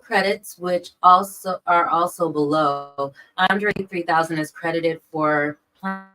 credits, which also are also below. 183,000 is credited for planning services.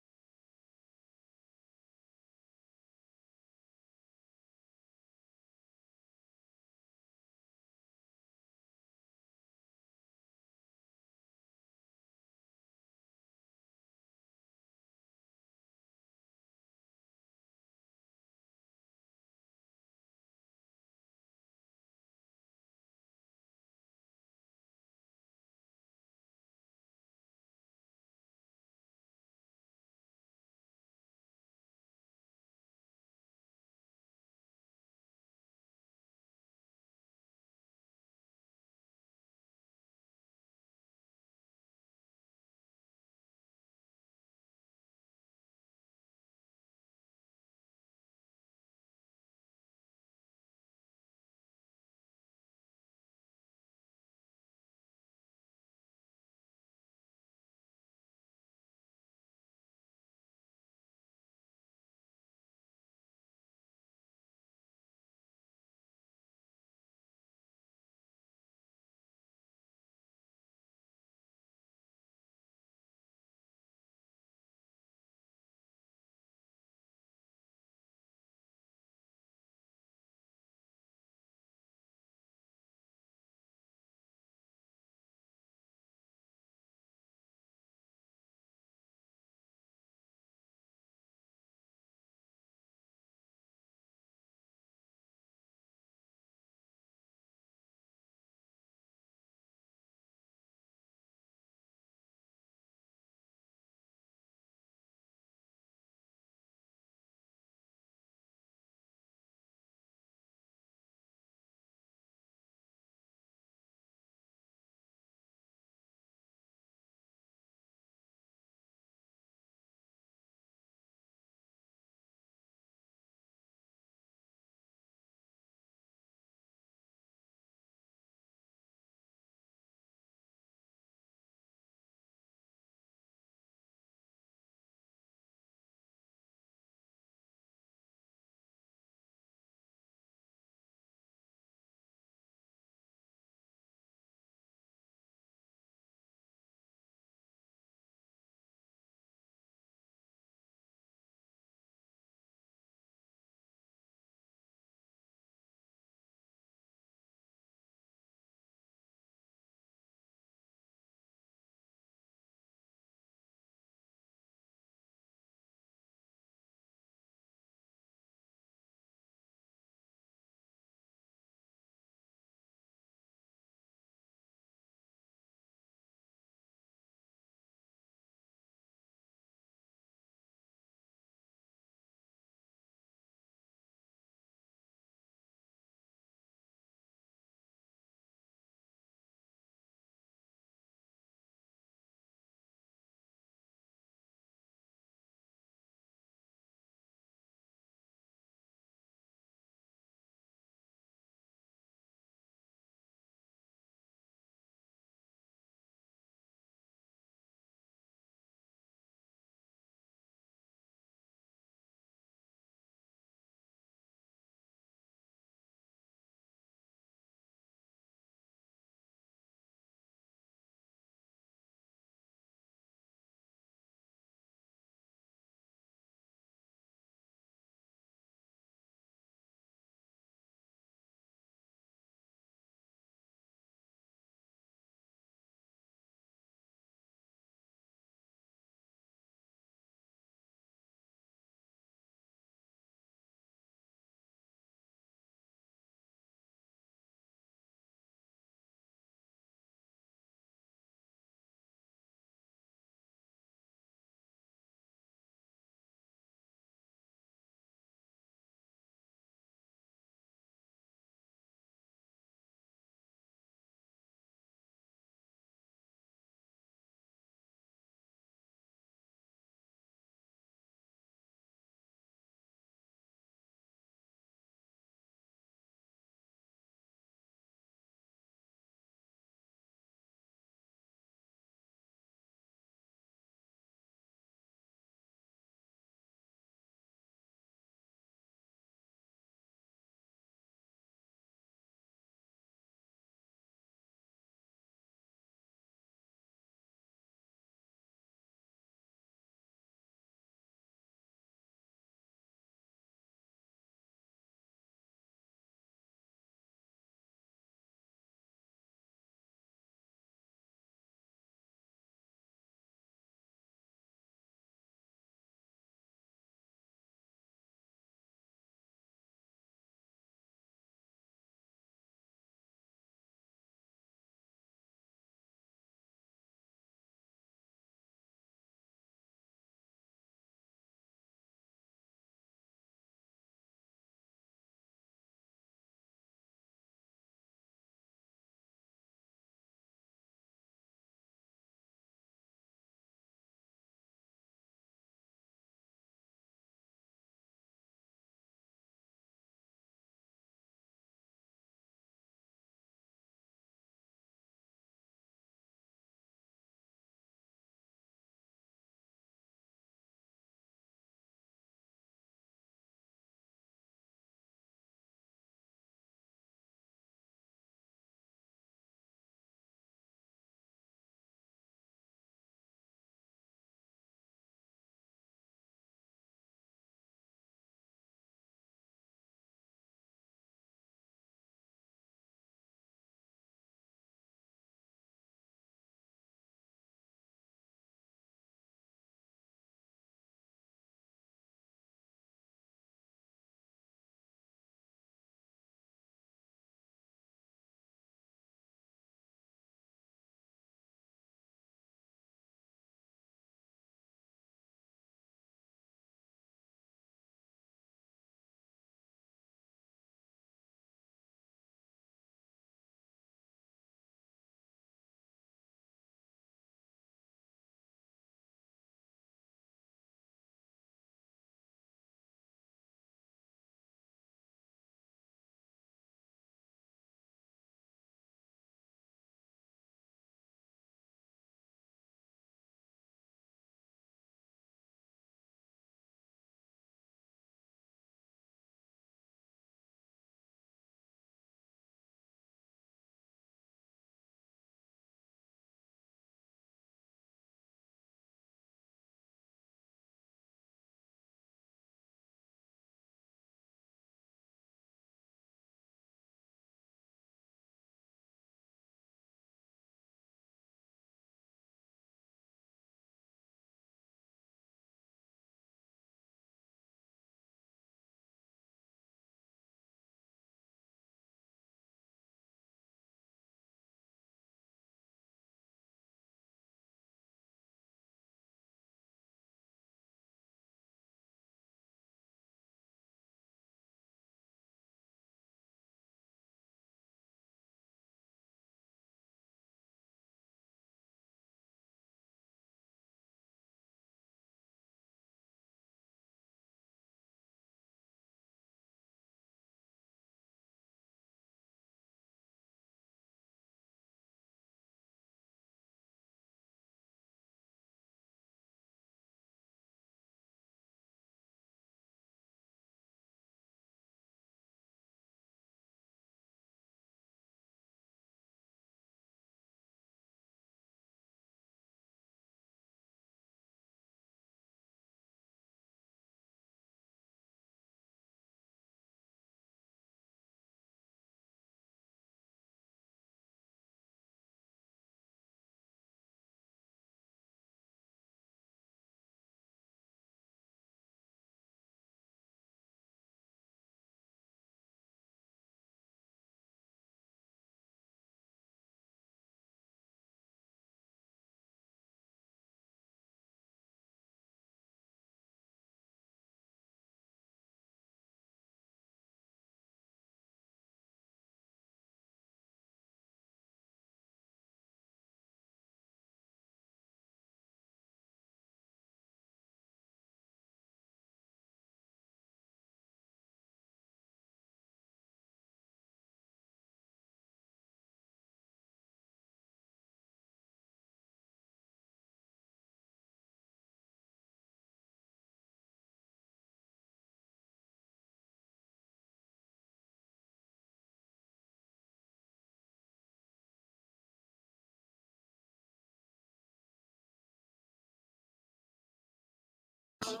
Oh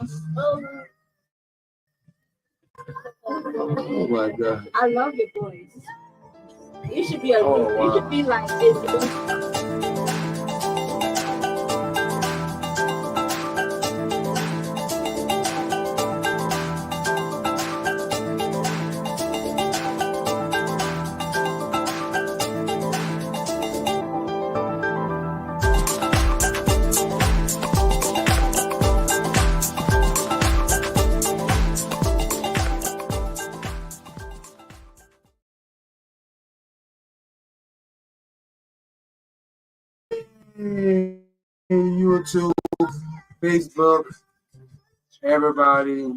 my God. I love your voice. You should be a you should be like YouTube, Facebook, everybody.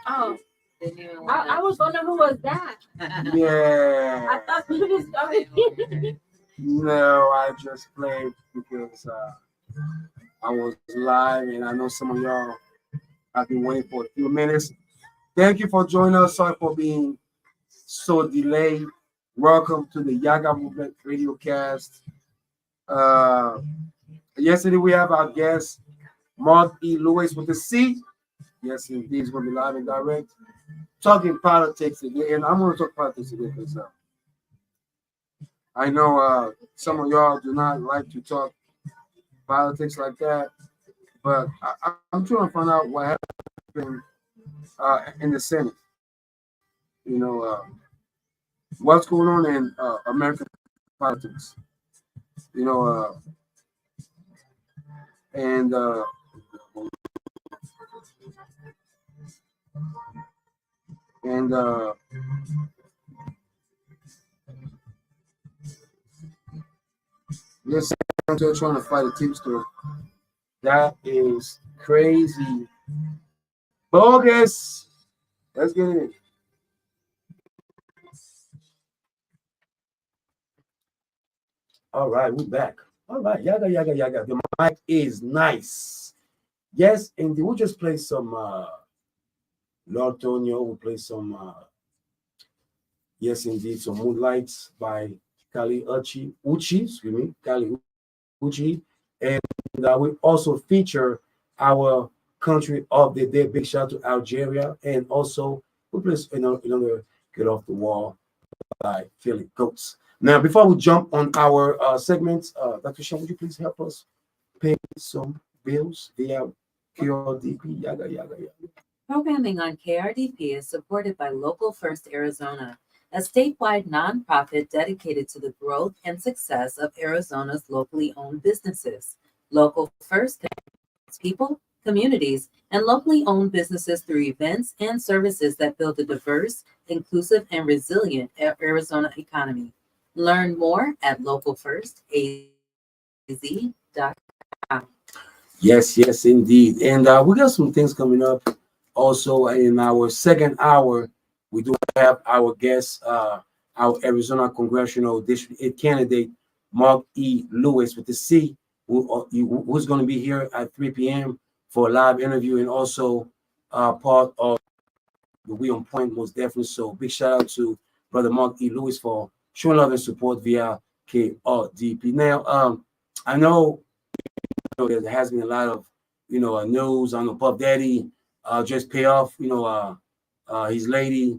oh. I was wondering who was that. Yeah. I thought you discovered. No, I just played because I was live and I know some of y'all have been waiting for a few minutes. Thank you for joining us. Sorry for being so delayed. Welcome to the Yaggah Movement Radiocast. Yesterday we have our guest, Marc E. Lewis with the C. Yes, indeed, he's going to be live and direct. Talking politics today, and I'm going to talk politics today because I know some of y'all do not like to talk politics like that, but I'm trying to find out what happened in the Senate. You know, what's going on in American politics. You know, and and this they're trying to fight a tipster. That is crazy. Bogus. Let's get it. All right, we're back. All right, yaga, yaga, yaga. The mic is nice. Yes, and we'll just play some Lord Tonio. We'll play some, yes, indeed, some Moonlights by Kali Uchi, excuse me, Kali Uchi. And we also feature our country of the day. Big shout out to Algeria. And also, we'll play another Get Off the Wall by Philly Goats. Now, before we jump on our segments, Dr. Sean, would you please help us pay some bills via QRDP? Yaga, yaga, yaga. Programming on KRDP is supported by Local First Arizona, a statewide nonprofit dedicated to the growth and success of Arizona's locally owned businesses. Local First connects people, communities, and locally owned businesses through events and services that build a diverse, inclusive, and resilient Arizona economy. Learn more at localfirstaz.com. Yes, yes, indeed. And we got some things coming up. Also, in our second hour, we do have our guest, our Arizona Congressional District 8 candidate, Marc E. Lewis with the C, who's going to be here at 3 p.m. for a live interview and also part of the We On Point, most definitely. So, big shout out to Brother Marc E. Lewis for showing love and support via KRDP. Now, I know there has been a lot of news. I know Puff Daddy just pay off his lady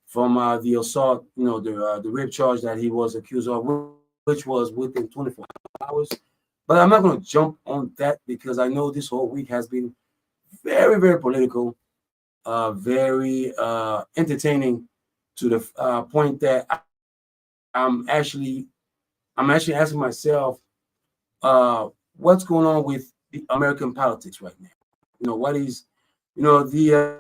from the assault, the rape charge that he was accused of, which was within 24 hours. But I'm not going to jump on that because I know this whole week has been very, very political, very entertaining to the point that I'm actually asking myself, what's going on with the American politics right now? What is, the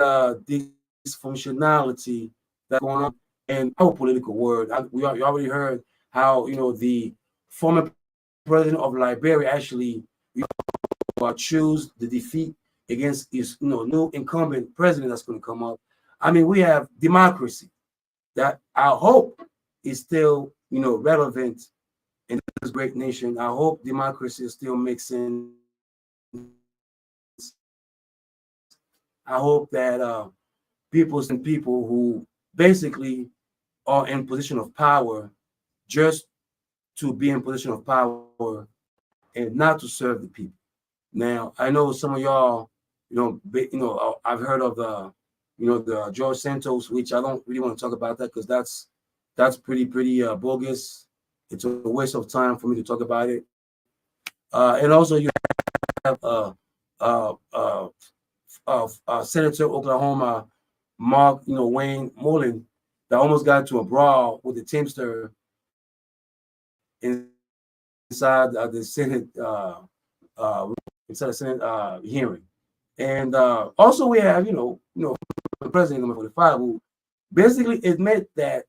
dysfunctionality that's going on in our political world. You already heard how, the former president of Liberia actually choose the defeat against his, new incumbent president that's going to come up. I mean, we have democracy that I hope is still, relevant in this great nation. I hope democracy still makes sense. I hope that people who basically are in position of power just to be in position of power and not to serve the people. Now, I know some of y'all I've heard of the George Santos, which I don't really want to talk about that because that's pretty bogus. It's a waste of time for me to talk about it. And also you have uh, uh, Senator Oklahoma Marc, Wayne Mullen, that almost got into a brawl with the Teamster inside the Senate inside the Senate hearing. And also we have, the president number 45 who basically admit that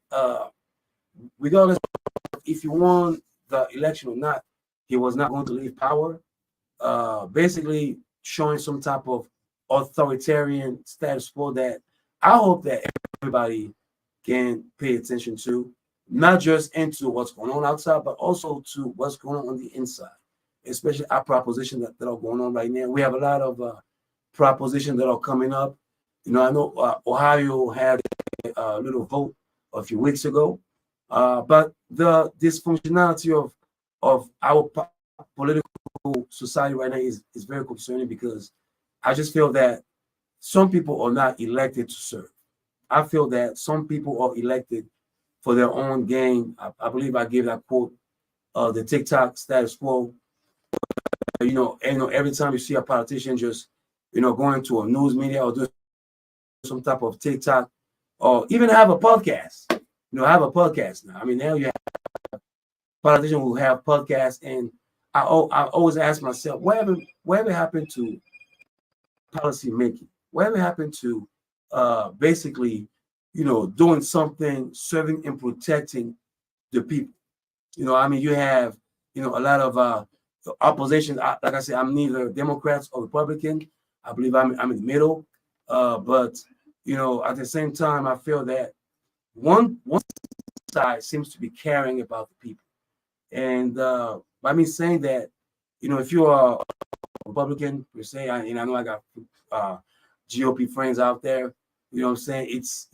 regardless of if he won the election or not, he was not going to leave power. Basically showing some type of authoritarian status quo that I hope that everybody can pay attention to, not just into what's going on outside, but also to what's going on the inside, especially our propositions that are going on right now. We have a lot of propositions that are coming up. I know Ohio had a little vote a few weeks ago, but the dysfunctionality of our political society right now is very concerning because I just feel that some people are not elected to serve. I feel that some people are elected for their own gain. I believe I gave that quote, the TikTok status quo. Every time you see a politician just, going to a news media or do some type of TikTok or even have a podcast, have a podcast now. I mean, now you have politicians who have podcasts, and I always ask myself, whatever happened to policy making? Whatever happened to basically, doing something, serving and protecting the people? I mean, you have, a lot of opposition. Like I said, I'm neither Democrats or Republican. I believe I'm in the middle. But at the same time, I feel that one side seems to be caring about the people. And by me saying that, if you are a Republican per se, I know I got GOP friends out there. You know what I'm saying? It's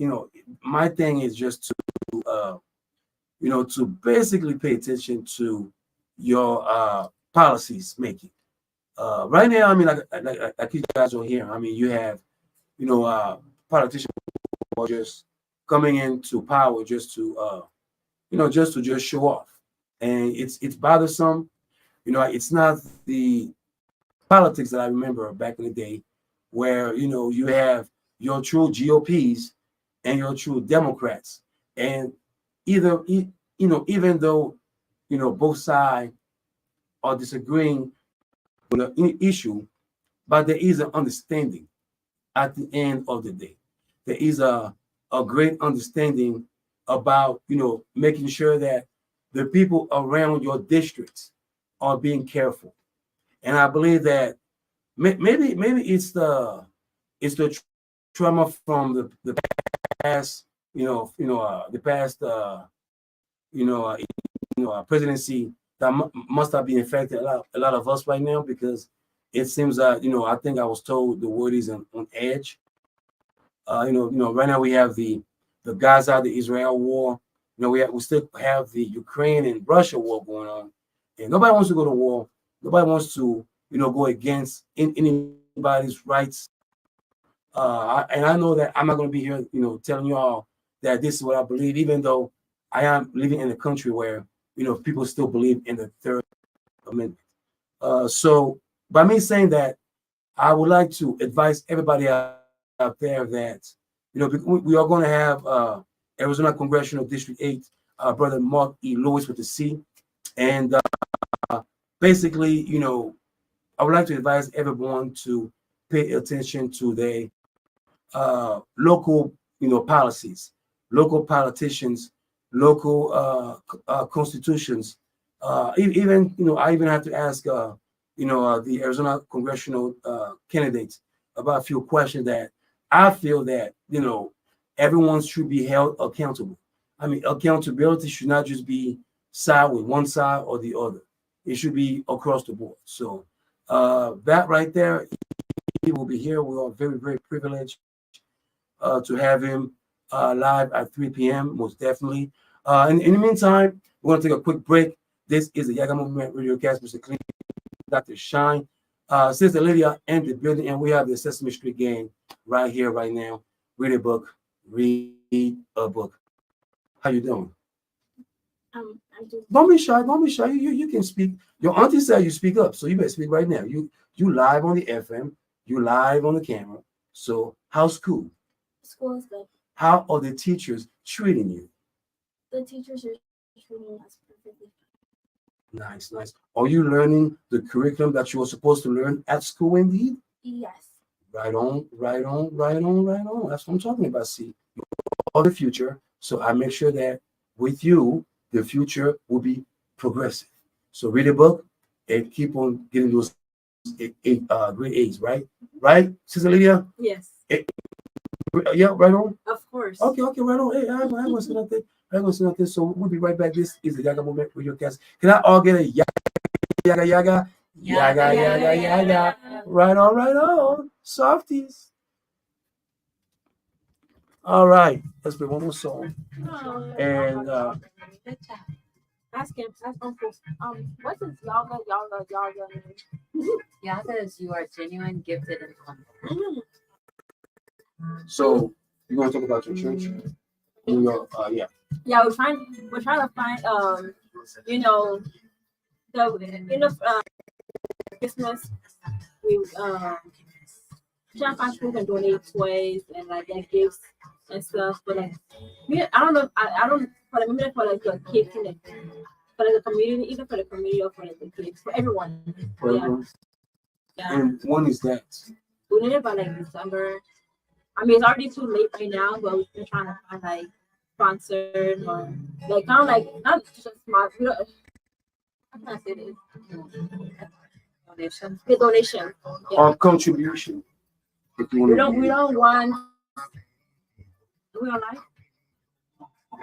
my thing is just to basically pay attention to your policies making. Right now, I mean, like you guys are here. I mean, you have politicians who are just coming into power just to just show off, and it's bothersome. It's not the politics that I remember back in the day, where you have your true GOPs and your true Democrats, and even though both sides are disagreeing with an issue, but there is an understanding at the end of the day. There is a great understanding about making sure that the people around your districts are being careful. And I believe that maybe it's the trauma from the past, the past presidency that must have been affecting a lot of us right now, because it seems that I think I was told the word is on edge. Right now we have the Gaza, the Israel war. We still have the Ukraine and Russia war going on, and nobody wants to go to war. Nobody wants to go against anybody's rights. And I know that I'm not going to be here, telling you all that this is what I believe, even though I am living in a country where people still believe in the Third Amendment. So by me saying that, I would like to advise everybody out there that we are going to have Arizona Congressional District 8, Brother Marc E. Lewis with the C, and basically, I would like to advise everyone to pay attention to their local, policies, local politicians, local constitutions. Even, I even have to ask, the Arizona congressional candidates about a few questions that I feel that, everyone should be held accountable. I mean, accountability should not just be side with one side or the other. It should be across the board. So that right there, he will be here. We are very, very privileged to have him live at 3 p.m. most definitely. In the meantime, we're going to take a quick break. This is the Yaggah Movement Radiocast, Mr. Clean, Dr. Shine. Sister Lydia and the building, and we have the Sesame Street gang right here, right now. Read a book. Read a book. How you doing? I'm just Don't be shy. Don't be shy. You can speak. Your auntie said you speak up, so you better speak right now. You live on the FM. You live on the camera. So how's school? school is good. How are the teachers treating you? The teachers are treating us perfectly. Nice, nice. Are you learning the curriculum that you were supposed to learn at school? Indeed. Yes. Right on, right on, right on, right on. That's what I'm talking about. See, all the future. So I make sure that with you, the future will be progressive. So read a book and keep on getting those grade A's, right? Right, Sister Lydia? Yes. Yeah, right on. Of course. Okay, right on. Hey, I ain't gonna say nothing. I ain't gonna say nothing. So we'll be right back. This is the Yaggah Moment Radiocast. Can I all get a yaga, yaga, yaga, yaga, yaga? Right on, right on. Softies. All right, let's play one more song. And Good job. Ask him. Ask Uncle. What's his Yaga name? Yaga is you are genuine, gifted, and humble. so you're gonna talk about your church, New York. Yeah. Yeah, we're trying to find you know Christmas we trying to find people who can donate toys and like get gifts and stuff. But like I don't know. I don't for like maybe for like the kids in it for like the community, either for the community or for like the kids for everyone. For Yeah. everyone. Yeah. And when is that? We need it by like December. I mean, it's already too late right now, but we're trying to find like sponsored or like kind of like not just smart. We don't, how can I say this? Donation. The donation. Yeah. Or contribution. If you We want don't want. Are we online?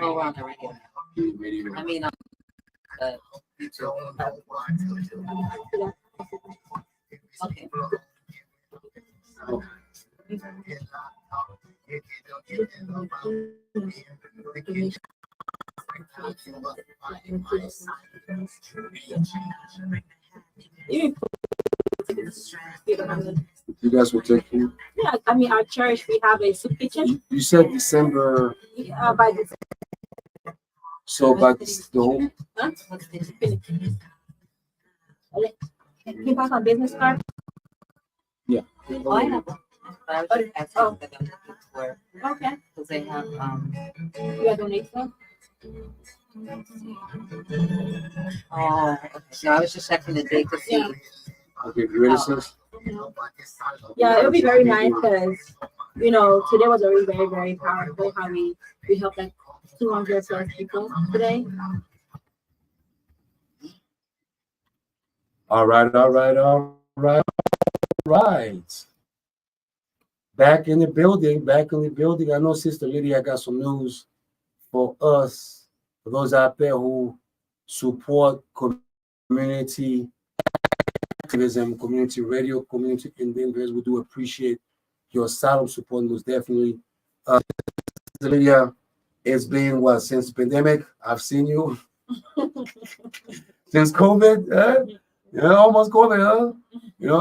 Oh, we're on the radio. to I mean, YouTube. Okay. you guys will take food. Yeah, I mean, our church, we have a soup kitchen. You said December, By the so by the whole. huh? Can you pass my business card? Yeah. Oh, I have one. But I was just asking Oh. for them for Okay. because they have You got donate stuff? oh okay. No, I was just checking the date to see. Yeah. Okay, you ready, sis? Yeah, it would be very nice because today was already very, very powerful. How we helped like 200 plus people today. All right, all right, all right, all right. Back in the building, back in the building. I know Sister Lydia got some news for us, for those out there who support community activism, community radio, community endeavors. We do appreciate your silent support, most definitely. Sister Lydia, it's been what, since pandemic? I've seen you since COVID. Almost COVID, huh?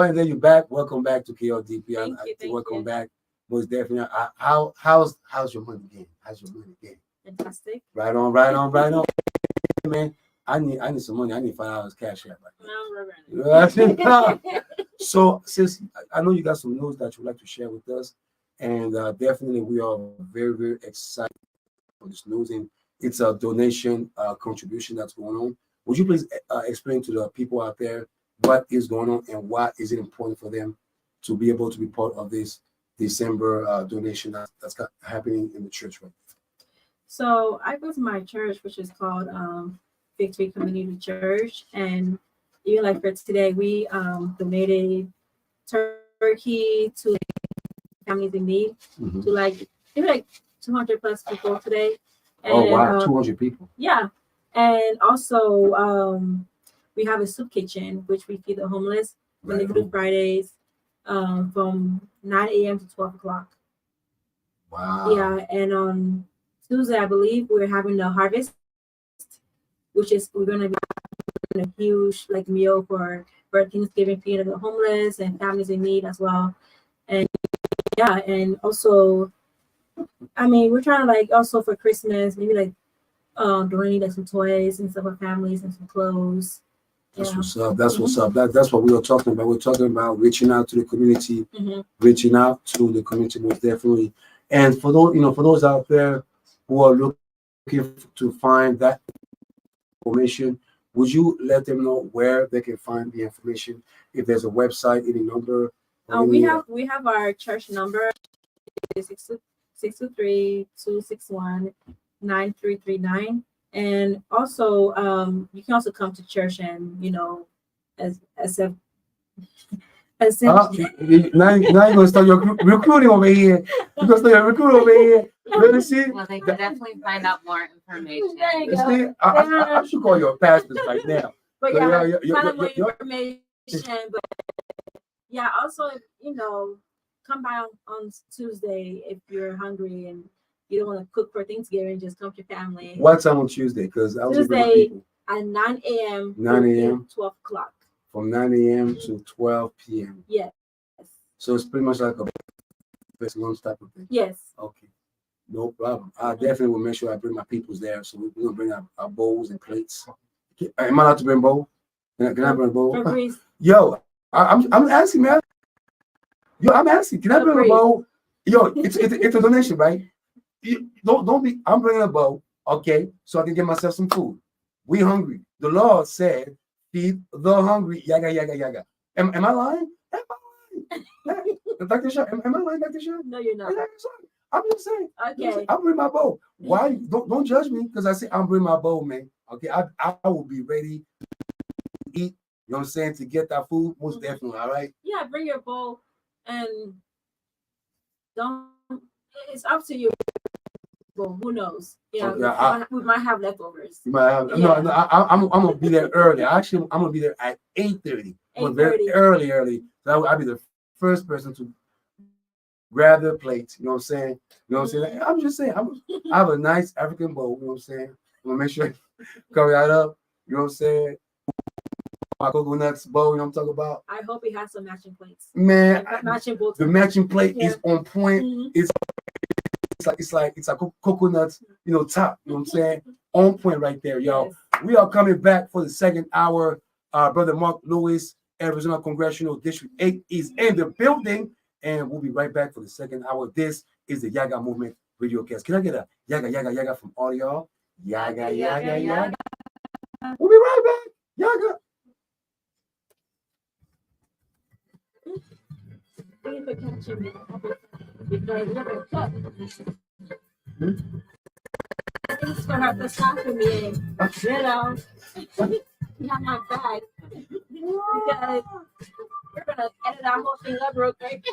And then you're back. Welcome back to KLDP. Thank Welcome you. back. Most definitely. How's your money game? How's your money game? Fantastic. Right on, right on, right on. Man, I need some money. I need $5 cash out. So, sis, I know you got some news that you'd like to share with us, and definitely we are very, very excited for this news. And it's a donation contribution that's going on. Would you please explain to the people out there what is going on and why is it important for them to be able to be part of this December donation that's happening in the church right now? So I go to my church, which is called Victory Community Church, and even like for today, we donated turkey to families in need, Mhm. to maybe like 200 plus people today. And, Oh wow, 200 people. Yeah, and also we have a soup kitchen which we feed the homeless Monday through Fridays, from 9 a.m. to 12 o'clock. Wow. Yeah, and on Tuesday, I believe we're having the harvest, which is we're gonna be a huge like meal for Thanksgiving, feeding the homeless and families in need as well. And yeah, and also, I mean, we're trying to like also for Christmas, maybe like donating like some toys and stuff for families and some clothes. That's Yeah. what's up. That's what's up. That's what we were talking about. We're talking about reaching out to the community, Mhm. reaching out to the community most definitely. And for those, for those out there who are looking to find that information, would you let them know where they can find the information? If there's a website, any number, or We any, have our church number, 623-261-9339. And also you can also come to church and as a now you're gonna start your recruiting over here. You're gonna start your recruiting over here. Let me see. Well, they can definitely find out more information. There you You go. see, I should call your pastors right now. But So, yeah, yeah, kind of more yeah. information. But yeah, also come by on Tuesday if you're hungry and you don't want to cook for Thanksgiving. Just come to your family. What time on Tuesday? Because I was Tuesday people. at 9 a.m. 9 a.m. 12 o'clock. From 9 a.m. to 12 p.m. Yes. So it's pretty much like a best lunch type of thing. Yes. Okay. No problem. I definitely will make sure I bring my peoples there. So we're gonna bring our bowls and plates. Am I allowed to bring a bowl? Can I bring a bowl? Yo, I'm asking, man. Yo, I'm asking. Can I bring a bowl? Yo, it's a donation, right? Don't be. I'm bringing a bowl, okay, so I can get myself some food. We hungry. The Lord said, "Feed the hungry." Yaga, yaga, yaga. Am I lying? Am I lying? Dr. Shaw, am I lying, Dr. Shaw? No, you're not. I'm just saying. Okay. I'm bringing my bowl. Why? Don't judge me because I say I'm bringing my bowl, man. Okay, I will be ready to eat. You know what I'm saying? To get that food, most definitely. All right. Yeah, bring your bowl and don't. It's up to you. Well, who knows? We might have leftovers. You might have. Yeah. No. I'm gonna be there early. Actually, I'm gonna be there at 8:30. Very early. So I'll be the first person to grab their plate. You know what I'm saying? You know what I'm saying? I'm just saying. I have a nice African bowl. You know what I'm saying? I'm gonna make sure cover that up. You know what I'm saying? My coconuts bowl. You know what I'm talking about? I hope it has some matching plates. Man, matching bowls. The matching plate is on point. Mm-hmm. It's like a coconut, top. You know what I'm saying? On point right there, y'all. Yes. We are coming back for the second hour. Brother Marc Lewis, Arizona Congressional District 8 is in the building, and we'll be right back for the second hour. This is the Yaggah Movement Radiocast. Can I get a Yaggah, Yaggah, Yaggah from all y'all? Yaggah, Yaggah, Yaggah. We'll be right back. Yaggah. Thank you for catching me. Thanks for her for stopping me. You have my bag. Because we're gonna edit our whole thing up real quick.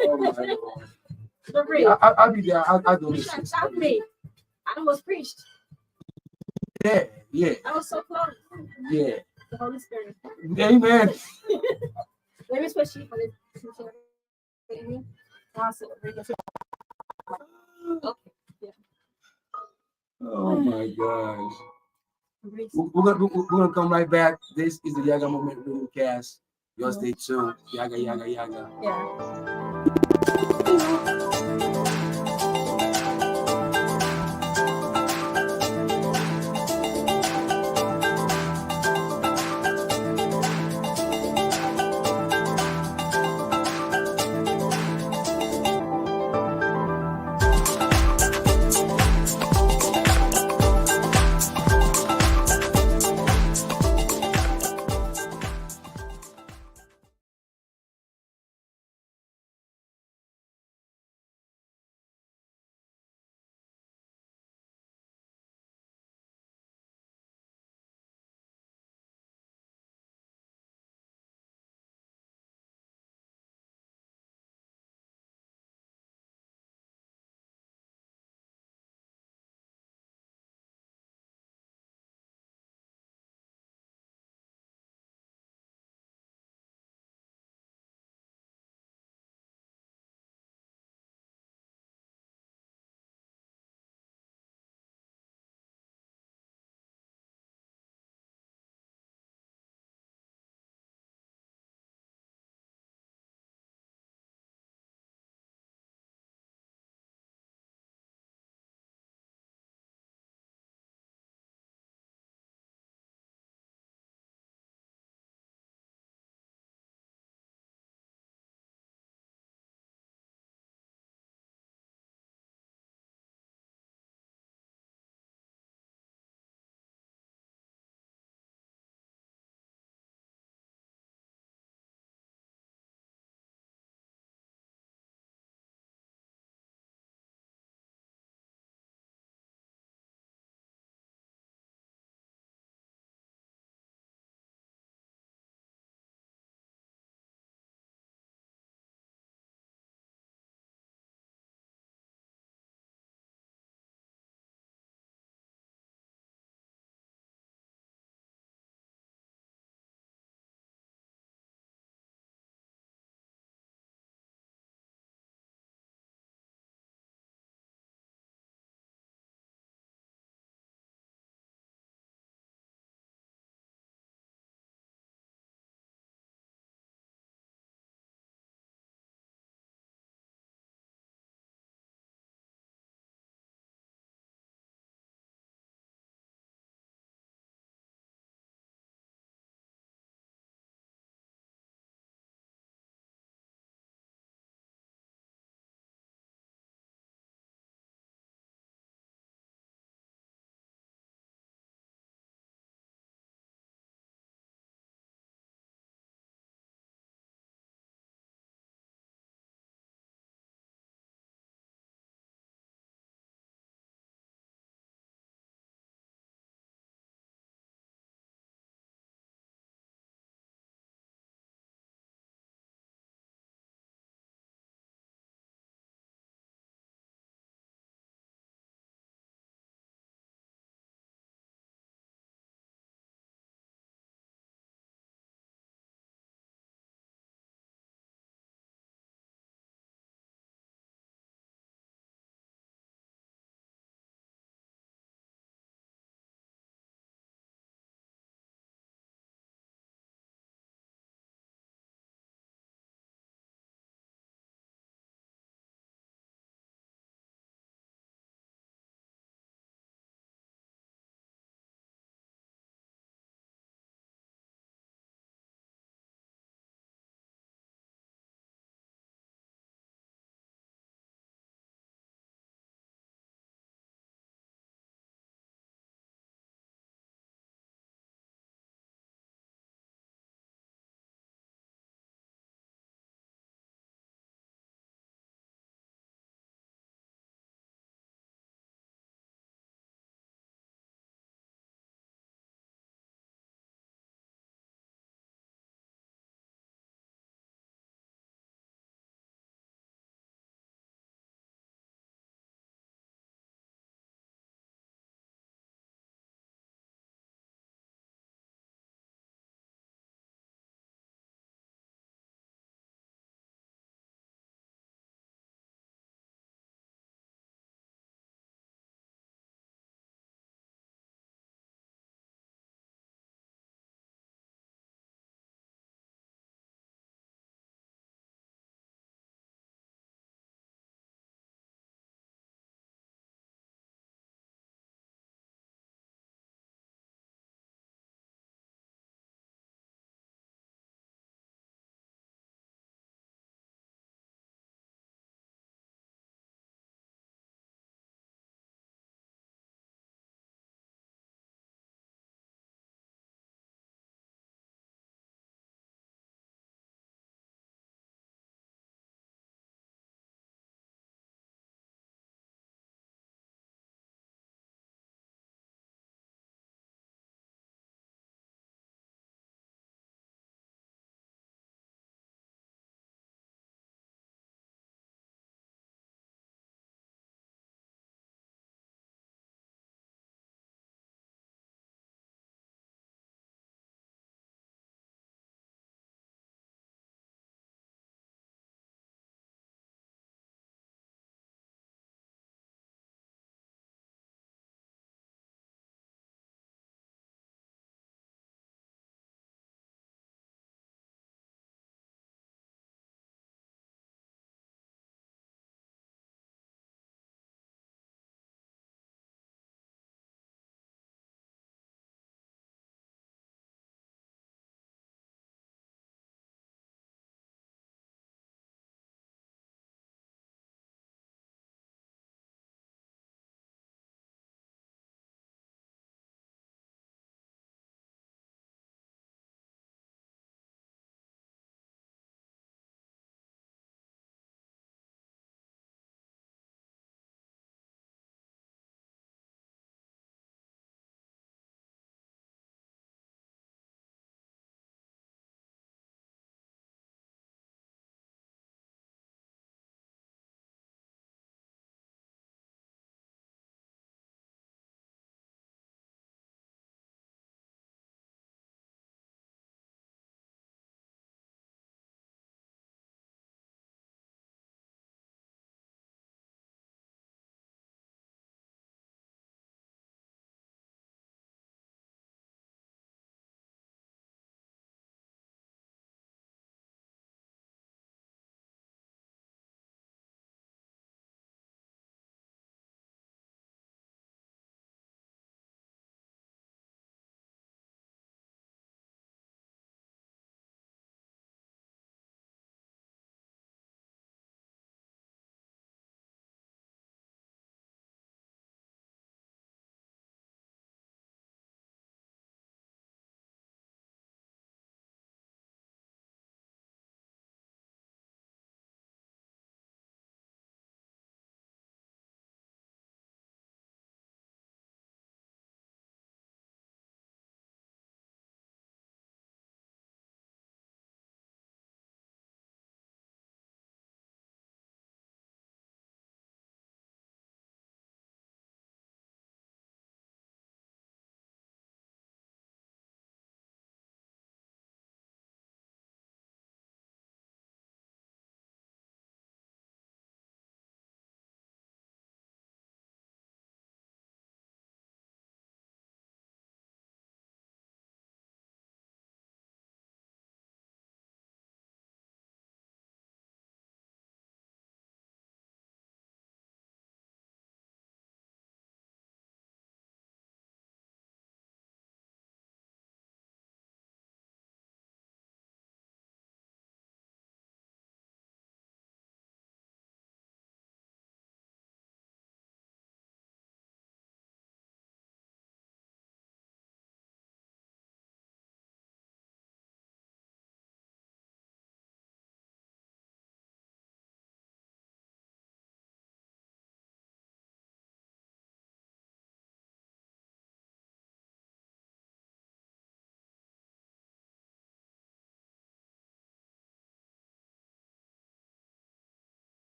Oh my God. I'll be there. I'll do this. Stop me. I almost preached. Yeah. I was so close. Yeah. The Holy Spirit. Amen. Let me switch you for this. Okay. Yeah. Oh my gosh. We're gonna come right back. This is the Yaggah Movement Radiocast. Y'all stay tuned. Yaggah, Yaggah, Yaggah. Yeah.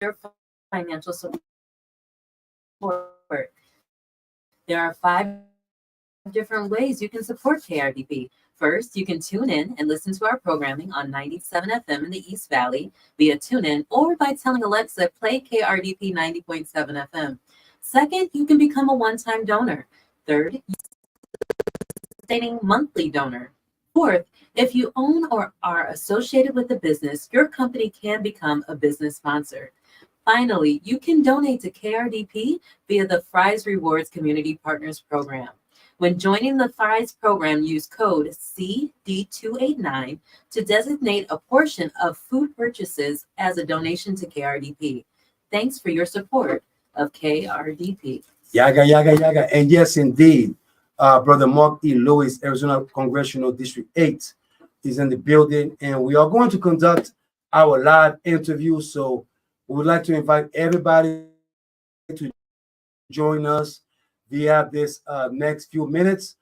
your financial support. There are 5 different ways you can support KRDP. First, you can tune in and listen to our programming on 97 FM in the East Valley via TuneIn or by telling Alexa, play KRDP 90.7 FM. Second, you can become a one-time donor. Third, stating monthly donor. Fourth, if you own or are associated with a business, your company can become a business sponsor. Finally, you can donate to KRDP via the Fry's Rewards Community Partners Program. When joining the Fry's program, use code CD289 to designate a portion of food purchases as a donation to KRDP. Thanks for your support of KRDP. Yaggah. And yes, indeed, Brother Marc E. Lewis, Arizona Congressional District 8, is in the building, and we are going to conduct our live interview. So we would like to invite everybody to join us via this next few minutes.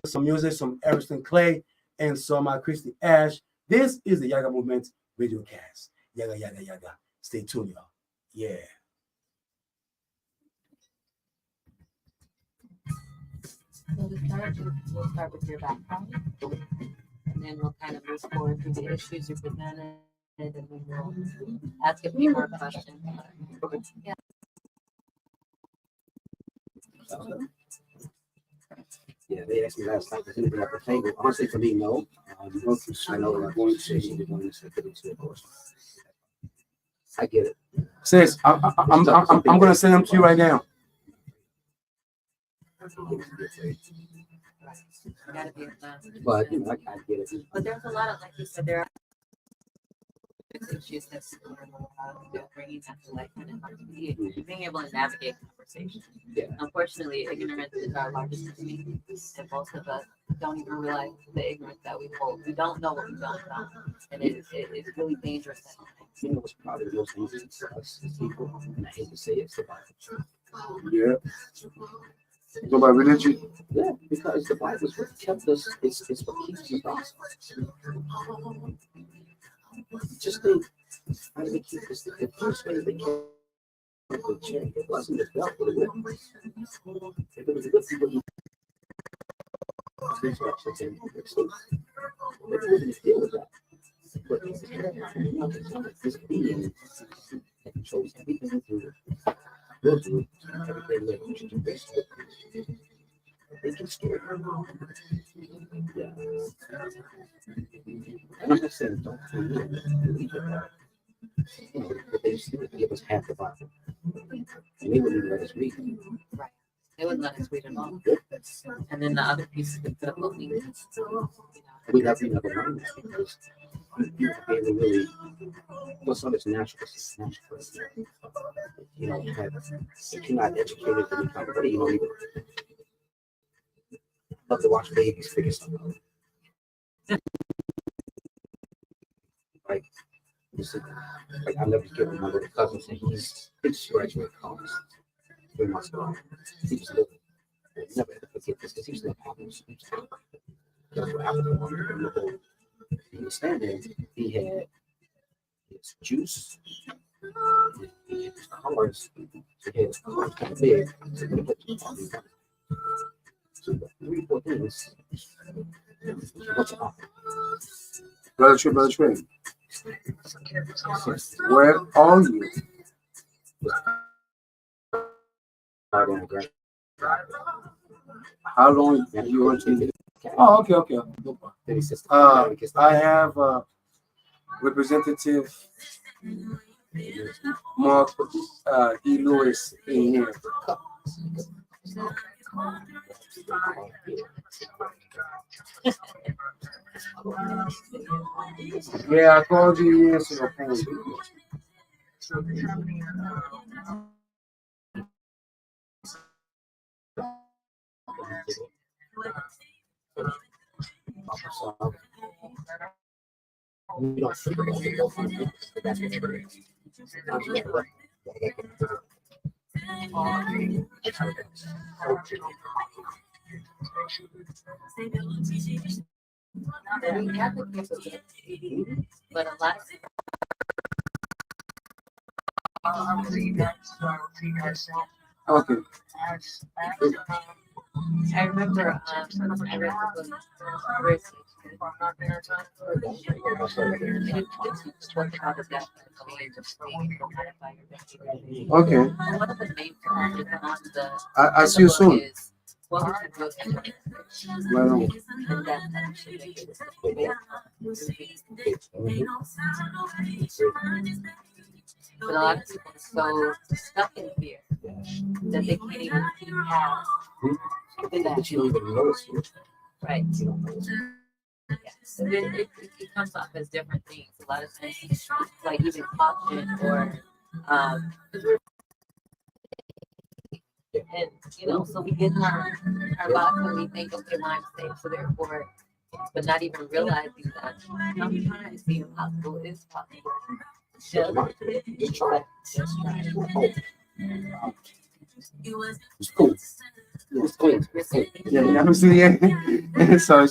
Some music, some Emerson Clay, and some Christy Ash. This is the Yaggah Movement Radiocast. Yaggah. Stay tuned, y'all. Yeah. So we'll start with your background, and then we'll kind of move forward through the issues you presented, and then we'll ask a few more questions. Okay. Yeah. Yeah, they asked me last time, does anybody have a table? Honestly, for me, no. I know they're going to say they're going to say it, of course. I get it. Sis, I'm going to send them to you right now. Gotta be But I get it. But there's a lot of, like you said, there are issues that people are bringing that to light and being able to navigate conversation. Yeah. Unfortunately, ignorance is our largest enemy, and most of us don't even realize the ignorance that we hold. We don't know what we don't know, and it's really dangerous. You know what's probably the most dangerous for us as people, and I hate to say it, it's the Bible. Yeah. Go by religion? Yeah, because the Bible is what kept us, it's what keeps us awesome. Just think, how do they keep this? The first way they kept the chain, it wasn't the belt, but it was. If it was a good people, they wouldn't deal with that. But this being that controls everything we do, will do everything that we should do best with. They can steer. Yeah. And I'm not saying don't believe it, but they still give us half the Bible. And they wouldn't even let us read. Right. They wouldn't let us read it all. And then the other piece of the biblical things. We never learned that because they were really, well, some it's natural. It's natural. You know, if you're not educated in the kind of way, you don't even love to watch babies figure something out. Like, I'll never forget when my little cousin said he's graduate college. In my school. He was little. I never ever forget this because he was little problems. That's what happened. He was standing, he had his juice, he had his cars, he had his cars kind of big. So, 3-4 things. What's up? Brother Trey. Where are you? How long have you want to? Oh, okay. I have Representative Marc E. Lewis in here. Yeah, I called you yesterday. We don't think about it, but that's what it is. We have the capability, but a lot of Okay. I remember I read the book Rich It was talking about the death of the age of being modified or behavior. Okay. And one of the main characters on the I in see the you book soon. is what would you do if you Right on. and that actually make it but a lot of people are so stuck in fear that they can't even have But you don't even notice it. right. You don't know. Yeah. So it comes off as different things. A lot of times, it's like even caution or, um, and so we get in our box and we think, okay, well, I'm safe, so therefore, but not even realizing that sometimes the impossible is possible. Just try it. Just try. Oh, it's cool. It's clean. Yeah, I'm seeing it. So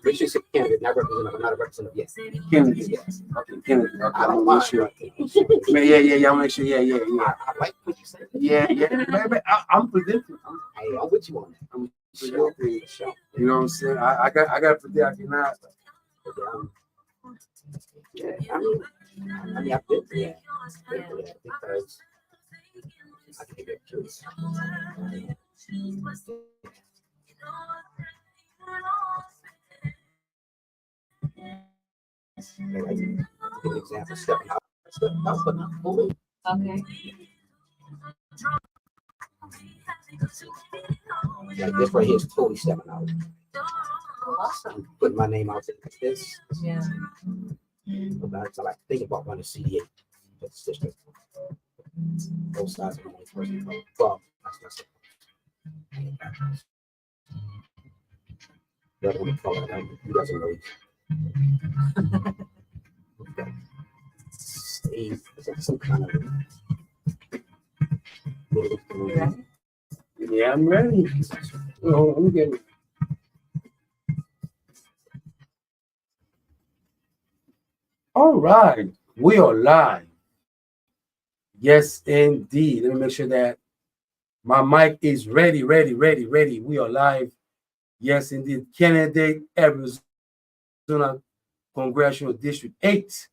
Richard said candidate, not representative. I'm not a representative yet. Kennedy. Yes. Okay, Kennedy. Okay, I don't make mind. sure. Yeah, I'll make sure. Yeah. I like what you said. Yeah. Baby, I'm predicting. Hey, I'm with you on that. I'm Sure. predicting. Sure. You know what I'm saying? I got to predict. I cannot. Yeah, I mean, I've been through that. Because I can get curious. Like, I give an example, stepping out, but not fully. Okay. Like this right here is totally stepping out. Awesome. I'm putting my name out there like this. Yeah. Sometimes I like to think about running CD8. That's just both sides of the only person. Well, that's it. The other one color, he doesn't really. Okay. Steve, is that some kind of. Yeah, I'm ready. Oh, I'm getting. All right, we are live. Yes, indeed. Let me make sure that my mic is ready. We are live. Yes, indeed. Candidate Arizona Congressional District 8,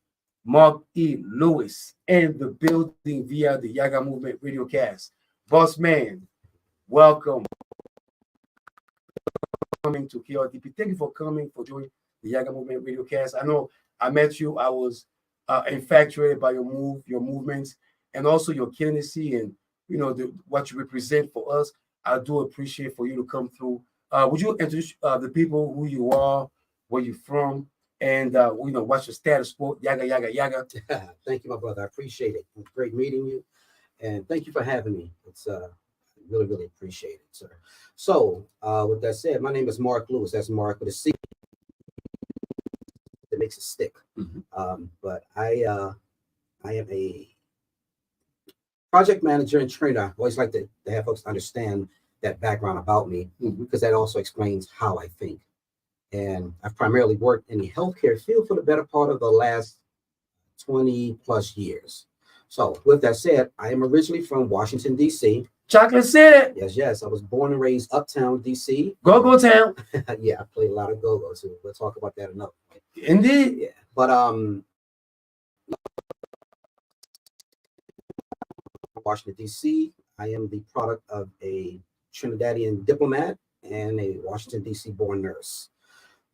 Marc E. Lewis, and the building via the Yaggah Movement Radiocast. Boss man, welcome. Coming to KRDP. Thank you for coming, for joining the Yaggah Movement Radiocast. I know I met you. I was infatuated by your movements, and also your candidacy and what you represent for us. I do appreciate for you to come through. Would you introduce the people, who you are, where you're from, and what's your status quo? Yaggah. Thank you, my brother. I appreciate it. It's great meeting you, and thank you for having me. It's really appreciate it, sir. So, with that said, my name is Marc Lewis. That's Marc with a C. That makes it stick. Mm-hmm. But I am a project manager and trainer. I always like to have folks understand that background about me, because that also explains how I think. And I've primarily worked in the healthcare field for the better part of the last 20 plus years. So with that said, I am originally from Washington, D.C. Chocolate City. Yes. I was born and raised uptown D.C. Go town. Yeah, I played a lot of go-go too. We'll talk about that another way. Indeed. Yeah. But Washington, D.C. I am the product of a Trinidadian diplomat and a Washington, D.C. born nurse.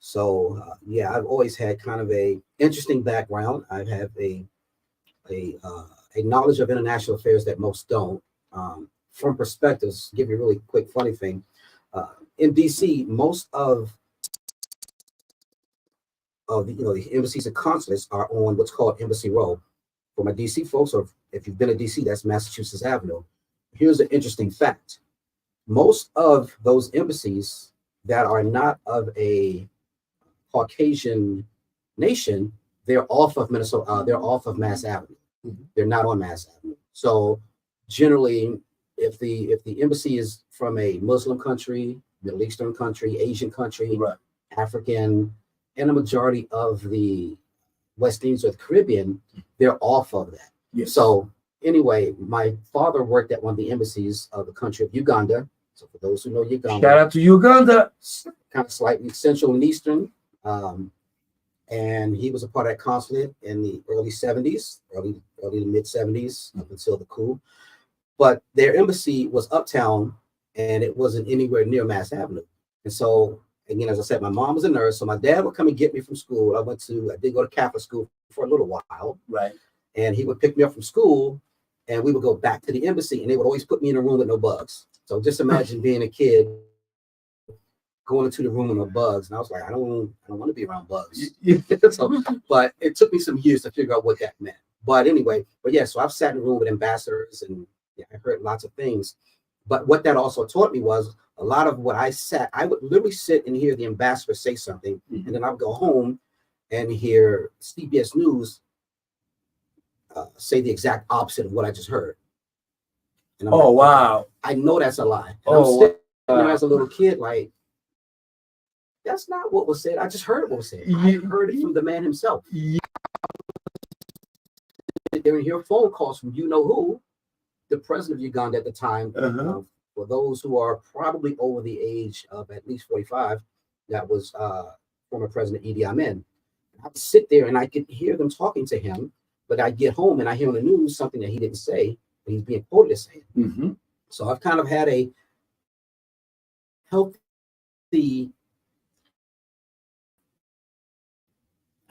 So I've always had kind of a interesting background. I have a knowledge of international affairs that most don't. From perspectives, give you a really quick funny thing. In DC, most of the embassies and consulates are on what's called Embassy Row. For my DC folks, or if you've been to DC, that's Massachusetts Avenue. Here's an interesting fact. Most of those embassies that are not of a Caucasian nation, they're off of Minnesota. They're off of Mass Avenue. They're not on Mass Avenue. So generally, if the embassy is from a Muslim country, Middle Eastern country, Asian country, Right. African, and a majority of the West Indies or the Caribbean, they're off of that. Yes. So anyway, my father worked at one of the embassies of the country of Uganda. So for those who know Uganda, Shout out to Uganda. kind of slightly central and eastern. And he was a part of that consulate in the early 70s, early to mid 70s, up until the coup. But their embassy was uptown, and it wasn't anywhere near Mass Avenue. And so, again, as I said, my mom was a nurse, so my dad would come and get me from school. I did go to Catholic school for a little while. Right. And he would pick me up from school, and we would go back to the embassy, and they would always put me in a room with no bugs. So just imagine being a kid going into the room with no bugs, and I was like, I don't want to be around bugs. So, but it took me some years to figure out what that meant. But anyway, so I've sat in a room with ambassadors, and I heard lots of things. But what that also taught me was a lot of what I would literally sit and hear the ambassador say something, and then I would go home and hear CBS News say the exact opposite of what I just heard. And I'm like, wow. I know that's a lie. And I'm sitting there as a little kid, like, that's not what was said. I just heard what was said. I heard it from the man himself. There were hear phone calls from you know who, the president of Uganda at the time. For those who are probably over the age of at least 45, that was former President Idi Amin. I would sit there and I could hear them talking to him, but I get home and I hear on the news something that he didn't say, but he's being quoted as saying. So I've kind of had a healthy,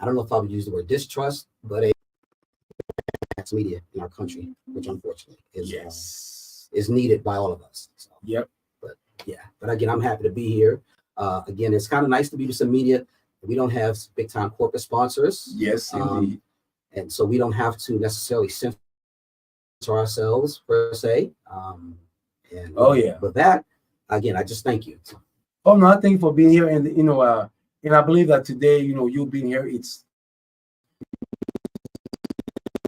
I don't know if I would use the word distrust, but a mass media in our country, which unfortunately is needed by all of us. So, but again, I'm happy to be here. Again, it's kind of nice to be with some media. We don't have big time corporate sponsors. Yes, indeed. And so we don't have to necessarily censor ourselves per se. With that, again, I just thank you. Oh no, I thank you for being here, and and I believe that today, you being here, it's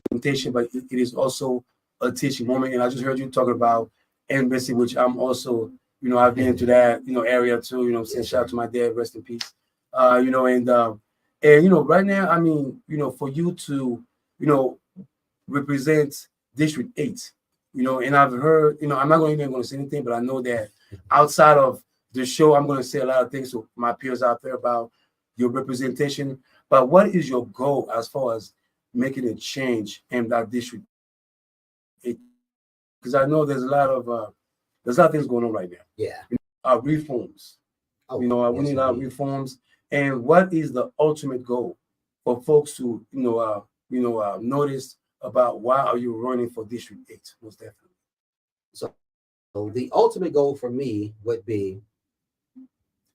presentation, but it is also a teaching moment. And I just heard you talking about embassy, which I'm also, I've been into that, area too. Saying shout out to my dad, rest in peace. Right now, I mean, for you to, represent District 8, and I've heard, I'm not going to say anything, but I know that outside of the show, I'm going to say a lot of things to my peers out there about your representation. But what is your goal as far as making a change in that District 8? Because I know there's a lot of things going on right now. Yeah. Reforms. We need our reforms. And what is the ultimate goal for folks to, notice about why are you running for District 8? Most definitely. So the ultimate goal for me would be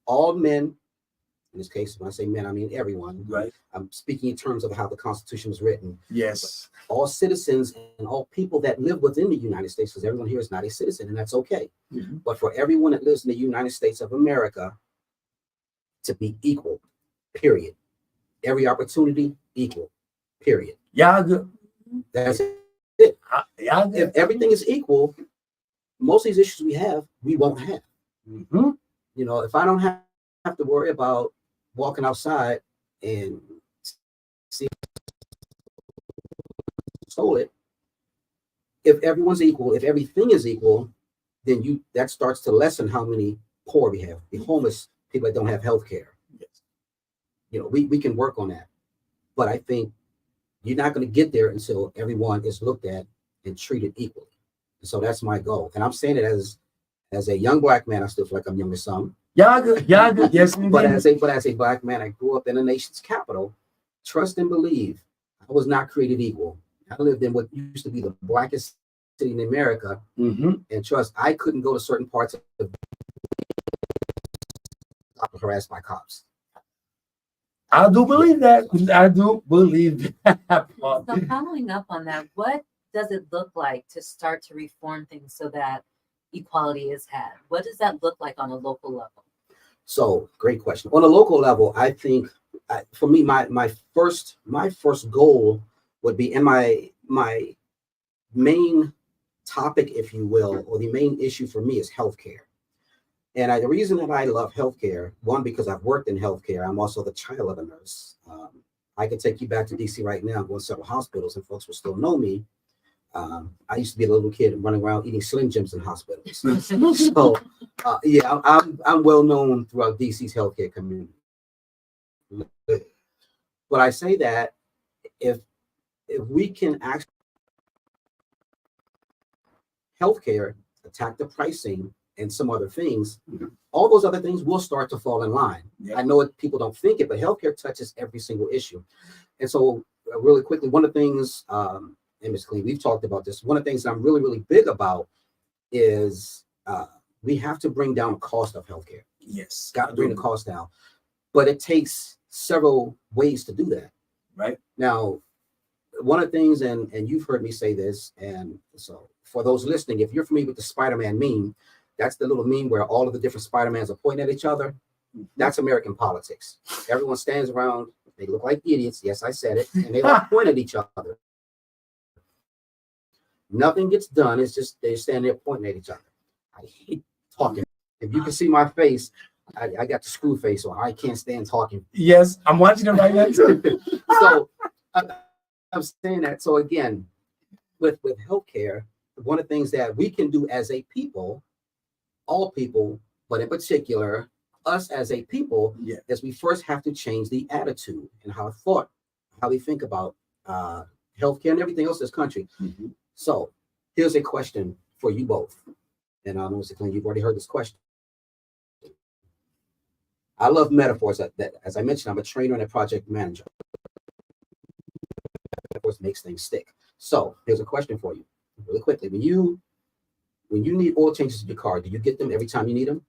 all men, in this case, when I say men, I mean everyone. Right. I'm speaking in terms of how the Constitution was written. Yes. All citizens and all people that live within the United States, because everyone here is not a citizen, and that's okay. But for everyone that lives in the United States of America to be equal, period. Every opportunity, equal, period. Yaggah. That's it. Yaggah. If everything is equal, most of these issues we have, we won't have. If I don't have to worry about walking outside and see stole it, if everyone's equal, if everything is equal, then that starts to lessen how many poor we have, the homeless, people that don't have health care. We can work on that. But I think you're not going to get there until everyone is looked at and treated equally. And so that's my goal. And I'm saying it as a young Black man. I still feel like I'm young to some. Yaggah, yes. But as a Black man, I grew up in the nation's capital. Trust and believe, I was not created equal. I lived in what used to be the blackest city in America. And trust, I couldn't go to certain parts of the harassed by cops. I do believe that. I do believe that. So following up on that, what does it look like to start to reform things so that equality is had? What does that look like on a local level? So great question. On a local level, I think for me, my first goal would be, and my main topic, if you will, or the main issue for me is healthcare. And the reason that I love healthcare, one, because I've worked in healthcare. I'm also the child of a nurse. I could take you back to DC right now, go to several hospitals, and folks will still know me. I used to be a little kid and running around eating Slim Jims in hospitals. So, yeah, I'm well known throughout DC's healthcare community. But I say that if we can actually healthcare attack the pricing and some other things, all those other things will start to fall in line. I know people don't think it, but healthcare touches every single issue. And so, really quickly, one of the things, and Ms. Clean, we've talked about this. One of the things that I'm really, really big about is we have to bring down the cost of healthcare. Yes. Got to bring the cost down. But it takes several ways to do that. Right. Now, one of the things, and you've heard me say this, and so for those listening, if you're familiar with the Spider-Man meme, that's the little meme where all of the different Spider-Mans are pointing at each other. That's American politics. Everyone stands around, they look like idiots. Yes, I said it. And they all point at each other. Nothing gets done. It's just they stand there pointing at each other. I hate talking. If you can see my face, I got the screw face, so I can't stand talking. Yes, I'm watching it right now too. So I'm saying that. So again, with healthcare, one of the things that we can do as a people, all people, but in particular us as a people, is we first have to change the attitude and how we think about healthcare and everything else in this country. So here's a question for you both. And I know, Mr. Clinton, you've already heard this question. I love metaphors. That, as I mentioned, I'm a trainer and a project manager. Metaphors makes things stick. So here's a question for you, really quickly. When you need oil changes in your car, do you get them every time you need them?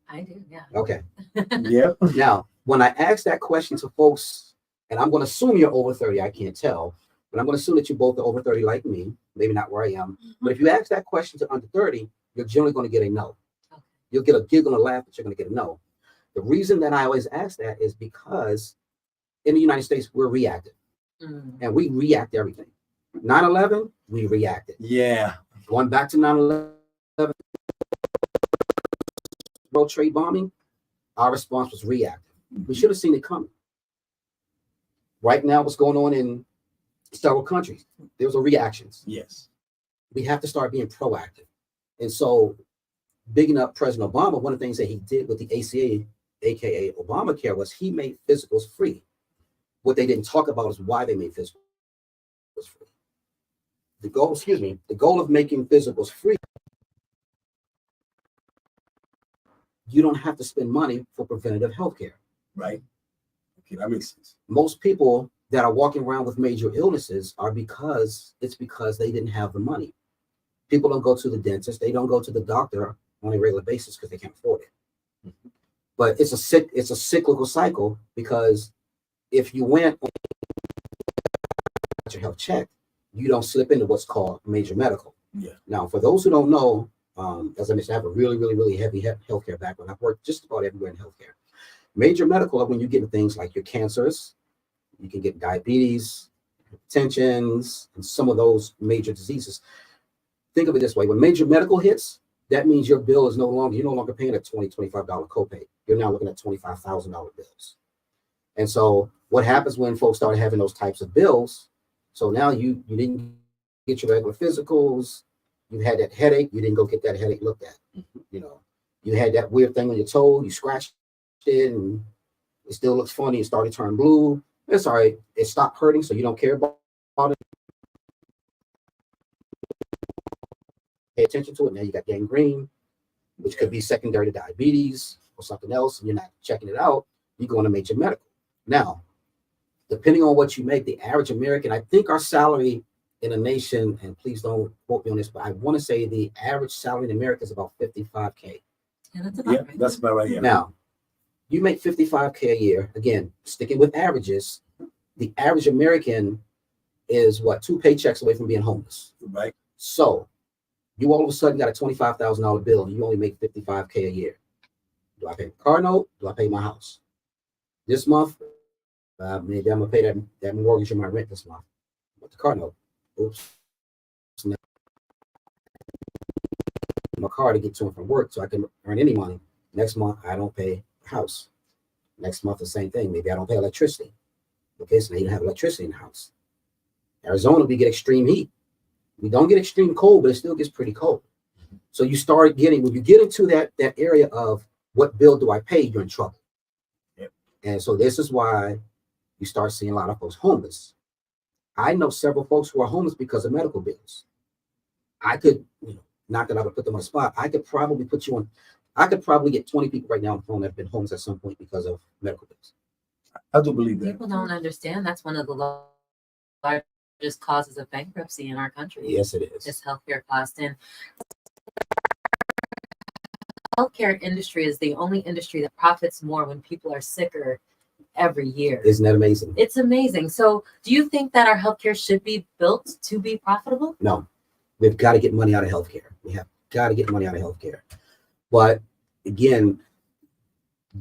I do, yeah. Okay. Yeah. Now, when I ask that question to folks, and I'm going to assume you're over 30, I can't tell, but I'm going to assume that you both are over 30 like me, maybe not where I am. But if you ask that question to under 30, you're generally going to get a no. Okay. You'll get a giggle and a laugh, but you're going to get a no. The reason that I always ask that is because in the United States, we're reactive. And we react to everything. 9/11, we reacted. Yeah. Going back to 9/11, World Trade bombing, our response was reactive. We should have seen it coming. Right now, what's going on in several countries, there's a reactions. Yes. We have to start being proactive. And so, bigging up President Obama, one of the things that he did with the ACA, aka Obamacare, was he made physicals free. What they didn't talk about is why they made physicals free. The goal of making physicals free, you don't have to spend money for preventative health care. Right. Okay, that makes sense. Most people that are walking around with major illnesses are because they didn't have the money. People don't go to the dentist. They don't go to the doctor on a regular basis because they can't afford it. But it's a cyclical cycle, because if you went on your health check, you don't slip into what's called major medical. Yeah. Now, for those who don't know, as I mentioned, I have a really, really, really heavy healthcare background. I've worked just about everywhere in healthcare. Major medical are when you get things like your cancers, you can get diabetes, hypertensions, and some of those major diseases. Think of it this way: when major medical hits, that means your bill is you're no longer paying a $20, $25 copay. You're now looking at $25,000 bills. And so what happens when folks start having those types of bills? So now you didn't get your regular physicals, you had that headache, you didn't go get that headache looked at. You had that weird thing on your toe, you scratched it and it still looks funny, it started turning blue. It's all right, it stopped hurting, so you don't care about it. Pay attention to it. Now you got gangrene, which could be secondary to diabetes or something else, and you're not checking it out. You go into major medical. Now, depending on what you make, the average American, I think our salary in a nation, and please don't quote me on this, but I want to say the average salary in America is about $55K. Yeah, that's about right. That's about right. Yeah. Now, you make $55K a year. Again, sticking with averages, the average American is 2 paychecks away from being homeless. Right. So you all of a sudden got a $25,000 bill and you only make $55K a year. Do I pay the car note? Do I pay my house? This month, maybe I'm gonna pay that mortgage or my rent this month. But the car note, oops. My car to get to and from work so I can earn any money. Next month, I don't pay the house. Next month, the same thing. Maybe I don't pay electricity. Okay, so now you don't have electricity in the house. Arizona, we get extreme heat. We don't get extreme cold, but it still gets pretty cold. So you start getting, when you get into that area of what bill do I pay, you're in trouble. Yep. And so this is why you start seeing a lot of folks homeless. I know several folks who are homeless because of medical bills. I could, not that I would put them on the spot, I could probably get 20 people right now on the phone that have been homeless at some point because of medical bills. I do believe that. People don't understand that's one of the largest causes of bankruptcy in our country. Yes, it is. This healthcare cost. And healthcare industry is the only industry that profits more when people are sicker every year. Isn't that amazing? It's amazing. So do you think that our healthcare should be built to be profitable? No, we've got to get money out of healthcare. We have got to get money out of healthcare. But again,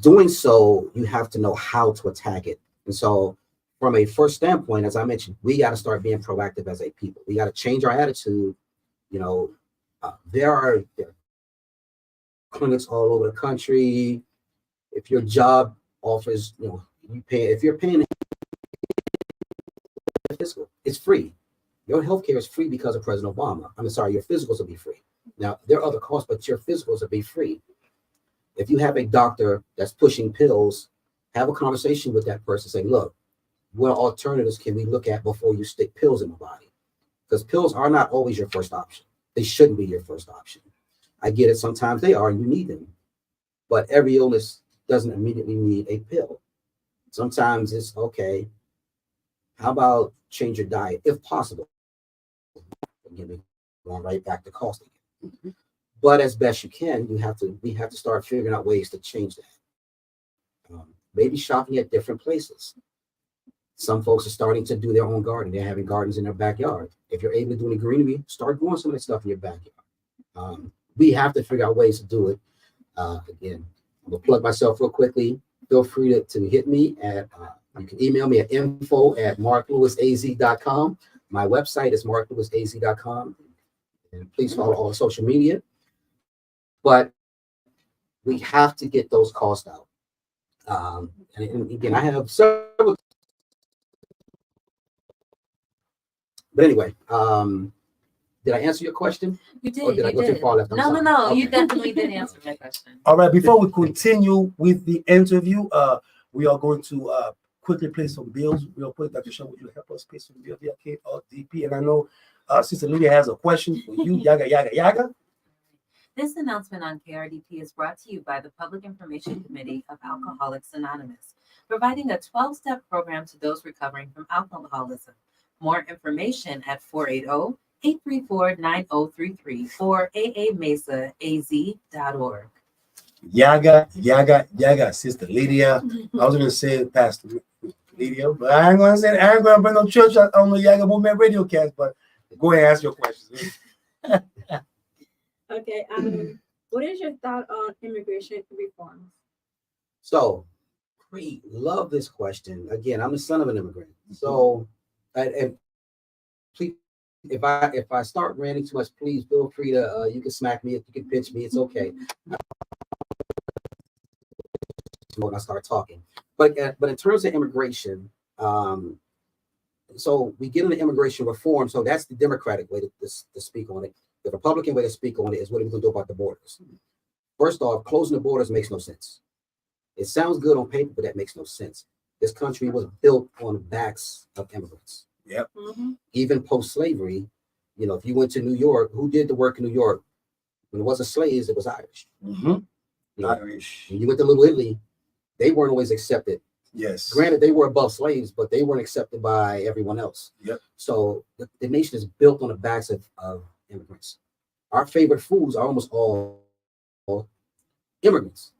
doing so, you have to know how to attack it. And so from a first standpoint, as I mentioned, we got to start being proactive as a people. We got to change our attitude. There are clinics all over the country. If your job offers, if you're paying physical, it's free. Your healthcare is free because of President Obama. I'm sorry, your physicals will be free. Now, there are other costs, but your physicals will be free. If you have a doctor that's pushing pills, have a conversation with that person. Say, look, what alternatives can we look at before you stick pills in my body? Because pills are not always your first option. They shouldn't be your first option. I get it. Sometimes they are, and you need them. But every illness doesn't immediately need a pill. Sometimes it's okay. How about change your diet if possible? Again, going right back to cost again. Mm-hmm. But as best you can, we have to start figuring out ways to change that. Maybe shopping at different places. Some folks are starting to do their own garden. They're having gardens in their backyard. If you're able to do any greenery, start growing some of that stuff in your backyard. We have to figure out ways to do it. Again, I'm gonna plug myself real quickly. Feel free to hit me at, you can email me at info@marclewisaz.com. My website is marclewisaz.com. And please follow all the social media. But we have to get those costs out. And again, I have several. But anyway, did I answer your question? You did. Or did I go too far left? I'm sorry. No. Okay. You definitely did answer my question. All right, before we continue with the interview, we are going to quickly play some bills real quick. Dr. Sean, would you help us pay some bills via KRDP? And I know Sister Lydia has a question for you. Yaggah. This announcement on KRDP is brought to you by the Public Information Committee of Alcoholics Anonymous, providing a 12-step program to those recovering from alcoholism. More information at 480-834-9033 or aamesaaz.org. Yaggah, Sister Lydia. I was going to say Pastor Lydia, but I ain't going to bring no church on the Yaggah Movement Radiocast, but go ahead and ask your questions. Okay. What is your thought on immigration reforms? So, love this question. Again, I'm the son of an immigrant. So, please, if I start ranting too much, please feel free to. You can smack me, you can pinch me. It's okay. When I start talking, but in terms of immigration, so we get into immigration reform. So that's the Democratic way to speak on it. The Republican way to speak on it is what are we going to do about the borders? First off, closing the borders makes no sense. It sounds good on paper, but that makes no sense. This country was built on the backs of immigrants. Yep. Mm-hmm. Even post-slavery, if you went to New York, who did the work in New York? When it wasn't slaves, it was Irish. Mm-hmm. Irish. When you went to Little Italy, they weren't always accepted. Yes. Granted, they were above slaves, but they weren't accepted by everyone else. Yep. So the nation is built on the backs of immigrants. Our favorite foods are almost all immigrants.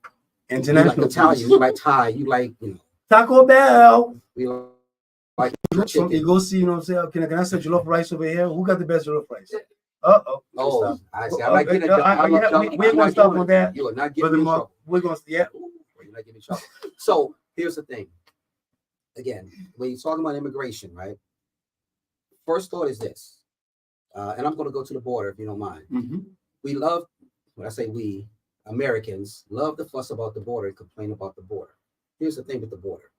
International. You like Italian, you like Thai, you like, Taco Bell. We like chicken. You go see, what I'm saying? Can I set jollof rice over here? Who got the best jollof rice? Uh-oh. Oh, I see. I'm We not getting ain't going to stop on that. You are not getting me in trouble. We're going to, yeah. You're not getting me in trouble. So here's the thing. Again, when you're talking about immigration, right? First thought is this, and I'm going to go to the border if you don't mind. Mm-hmm. We love, when I say we, Americans love to fuss about the border and complain about the border. Here's the thing with the border.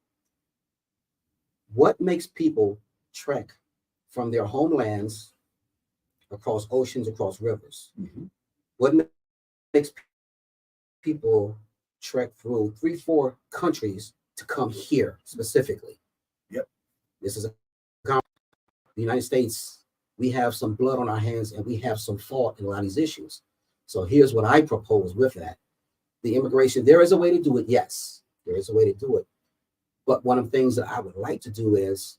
What makes people trek from their homelands, across oceans, across rivers. Mhm. What makes people trek through 3-4 countries to come here specifically? Yep. This is the United States. We have some blood on our hands and we have some fault in a lot of these issues. So here's what I propose with that. The immigration, there is a way to do it. Yes, there is a way to do it. But one of the things that I would like to do is,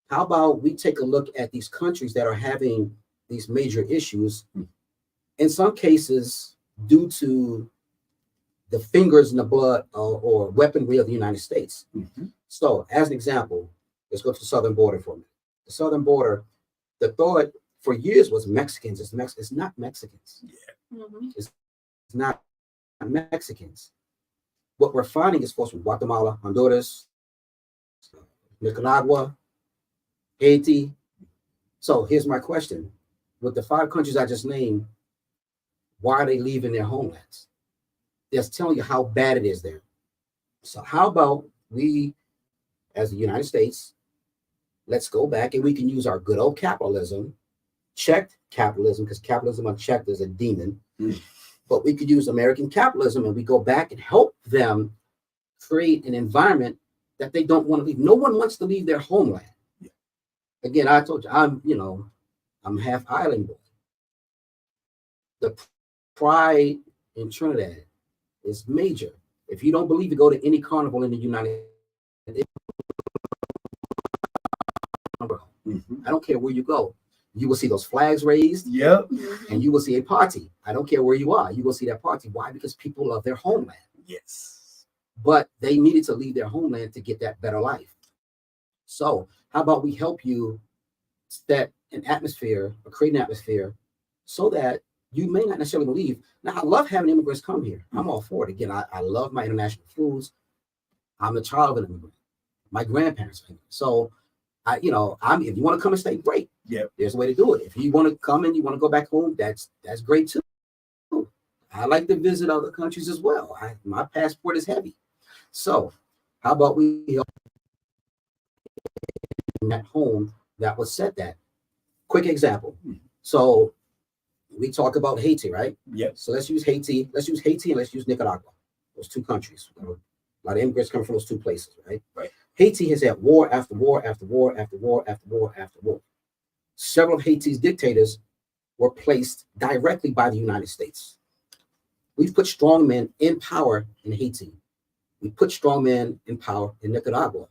how about we take a look at these countries that are having these major issues, in some cases due to the fingers in the blood or weaponry of the United States. Mhm. So as an example, let's go to the southern border for a minute. The southern border, the thought for years was Mexicans. It's not Mexicans. Mhm. It's not Mexicans. What we're finding is folks from Guatemala, Honduras, Nicaragua, Haiti. So here's my question. With the 5 countries I just named, why are they leaving their homelands? That's telling you how bad it is there. So how about we, as the United States, let's go back and we can use our good old capitalism, checked capitalism, because capitalism unchecked is a demon. But we could use American capitalism and we go back and help them create an environment that they don't want to leave. No one wants to leave their homeland. Yeah. Again, I told you, I'm half island boy. The pride in Trinidad is major. If you don't believe it, go to any carnival in the United States. I don't care where you go. You will see those flags raised. Yep. And you will see a party. I don't care where you are. You will see that party. Why? Because people love their homeland. Yes. But they needed to leave their homeland to get that better life. So how about we help you set an atmosphere, or create an atmosphere, so that you may not necessarily leave. Now, I love having immigrants come here. I'm all for it. Again, I love my international foods. I'm the child of an immigrant. My grandparents are immigrants. So if you want to come and stay, great. Yep. There's a way to do it. If you want to come and you want to go back home, that's great too. I like to visit other countries as well. My passport is heavy. So how about we help that home that was set that? Quick example. So we talk about Haiti, right? Yep. So let's use Haiti. Let's use Haiti and let's use Nicaragua. Those 2 countries. A lot of immigrants come from those 2 places, right? Right. Haiti has had war after war after war after war after war after war. Several of Haiti's dictators were placed directly by the United States. We've put strong men in power in Haiti. We put strong men in power in Nicaragua.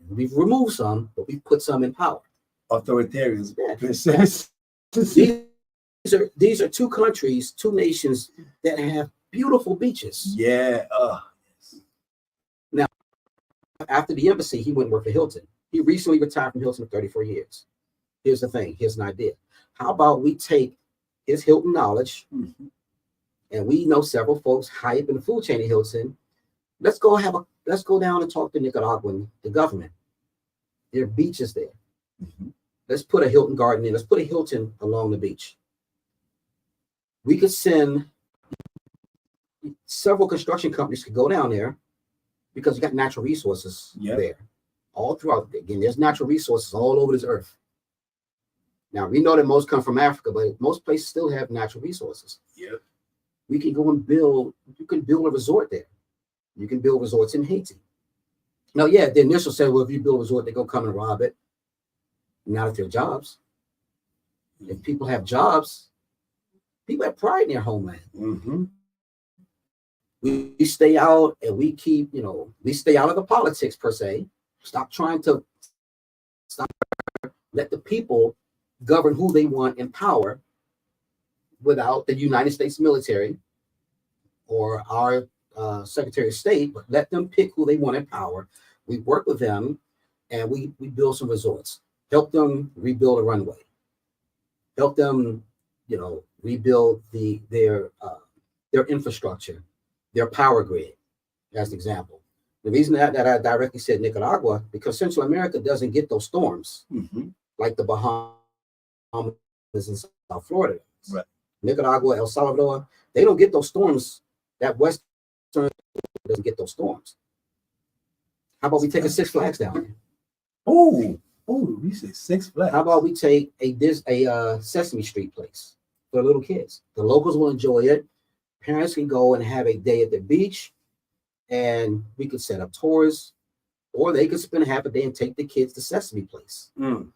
We've removed some, but we've put some in power. Authoritarians. Yeah. These are 2 countries, 2 nations that have beautiful beaches. Yeah. Now, after the embassy, he went and worked for Hilton. He recently retired from Hilton for 34 years. Here's the thing. Here's an idea. How about we take his Hilton knowledge, and we know several folks high up in the food chain at Hilton. Let's go down and talk to Nicaraguan, the government. There are beaches there. Let's put a Hilton garden in. Let's put a Hilton along the beach. We could send several construction companies could go down there because you got natural resources there all throughout. Again, there's natural resources all over this earth. Now, we know that most come from Africa, but most places still have natural resources. Yep. We can go and you can build a resort there. You can build resorts in Haiti. Now, yeah, the initial said, well, if you build a resort, they're going to come and rob it. Not if they're jobs. If people have jobs, people have pride in their homeland. We stay out and we keep, we stay out of the politics per se. Stop let the people govern who they want in power without the United States military or our Secretary of State, but let them pick who they want in power. We work with them and we build some resorts, help them rebuild a runway, help them, rebuild their infrastructure, their power grid, as an example. The reason that I directly said Nicaragua, because Central America doesn't get those storms like the Bahamas and South Florida. Right. Nicaragua, El Salvador, they don't get those storms. That Western doesn't get those storms. How about we take a Six Flags down there? Oh, Oh, you said Six Flags. How about we take a Sesame Street place for little kids? The locals will enjoy it. Parents can go and have a day at the beach, and we could set up tours, or they could spend half a day and take the kids to Sesame Place. Mm.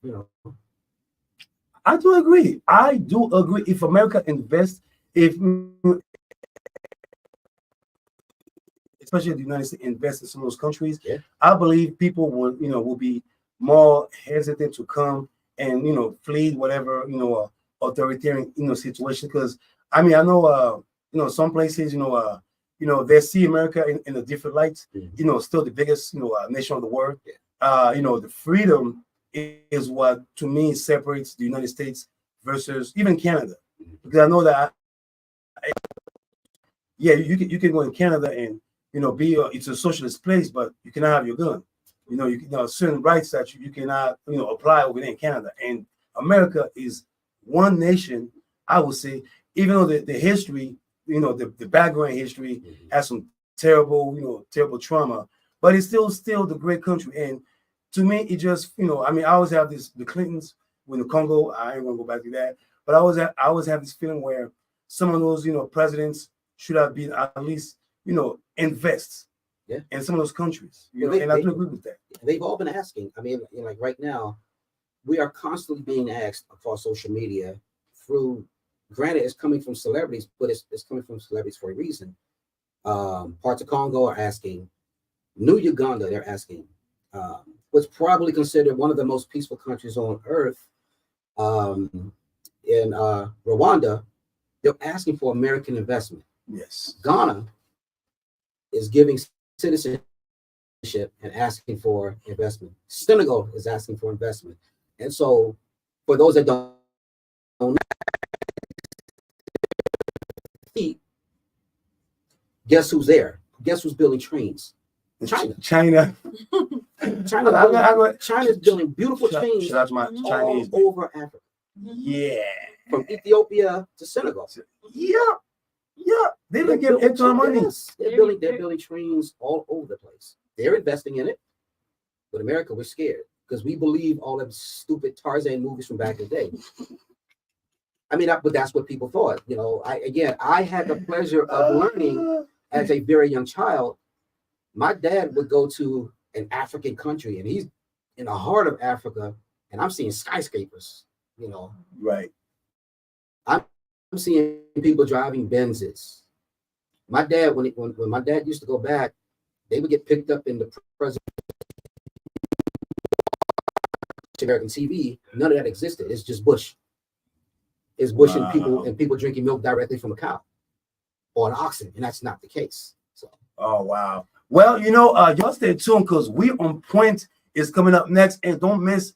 You know, I do agree. I do agree. If America invests, if especially the United States invests in some of those countries, yeah. I believe people will be more hesitant to come and flee whatever authoritarian situation. Because I mean I know some places they see America in a different light. Mm-hmm. Still the biggest nation of the world. Yeah. The freedom is what to me separates the United States versus even Canada, because I know that you can go in Canada and it's a socialist place, but you cannot have your gun. Certain rights that you cannot apply over there in Canada. And America is one nation, I would say, even though the history, the background history has some terrible trauma, but it's still the great country. And to me, it just, I mean, I always have the Clintons with the Congo. I ain't gonna go back to that, but I always have this feeling where some of those, presidents should have been at least, invest in some of those countries. And I do agree with that. They've all been asking. I mean, like right now, we are constantly being asked across social media through, granted, it's coming from celebrities, but it's coming from celebrities for a reason. Parts of Congo are asking, New Uganda, they're asking, what's probably considered one of the most peaceful countries on earth, in Rwanda, they're asking for American investment. Yes. Ghana is giving citizenship and asking for investment. Senegal is asking for investment. And so, for those that don't know, guess who's there? Guess who's building trains? China. China's building beautiful trains all over Africa. Yeah. From Ethiopia to Senegal. Yeah. They don't give extra money. Yes. They're building trains all over the place. They're investing in it. But America, we're scared because we believe all them stupid Tarzan movies from back in the day. I mean, but that's what people thought. I had the pleasure of learning as a very young child. My dad would go to an African country, and he's in the heart of Africa, and I'm seeing skyscrapers. Right. I'm seeing people driving Benzes. My dad, when my dad used to go back, they would get picked up in the president American TV. None of that existed. It's just bush. It's bush and people drinking milk directly from a cow or an oxen, and that's not the case. So. Oh wow. Well, y'all stay tuned because We On Point is coming up next, and don't miss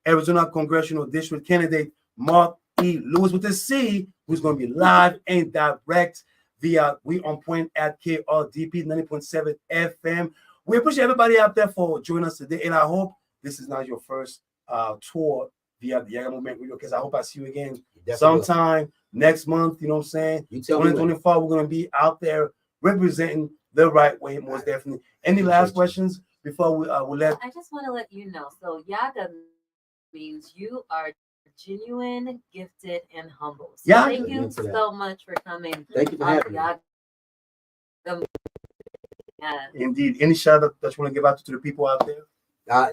Arizona Congressional District candidate Marc E. Lewis with a C, who's going to be live and direct via We On Point at KRDP 90.7 FM. We appreciate everybody out there for joining us today, and I hope this is not your first tour via the Yaggah Movement Radio, because I hope I see you again sometime next month. You know what I'm saying? 2024, we're going to be out there representing the right way, most definitely. Any last questions before we let? I just want to let you know. So Yaggah means you are genuine, gifted, and humble. So thank you so much for coming. Thank you for having me. Indeed. Any shout out that you want to give out to the people out there?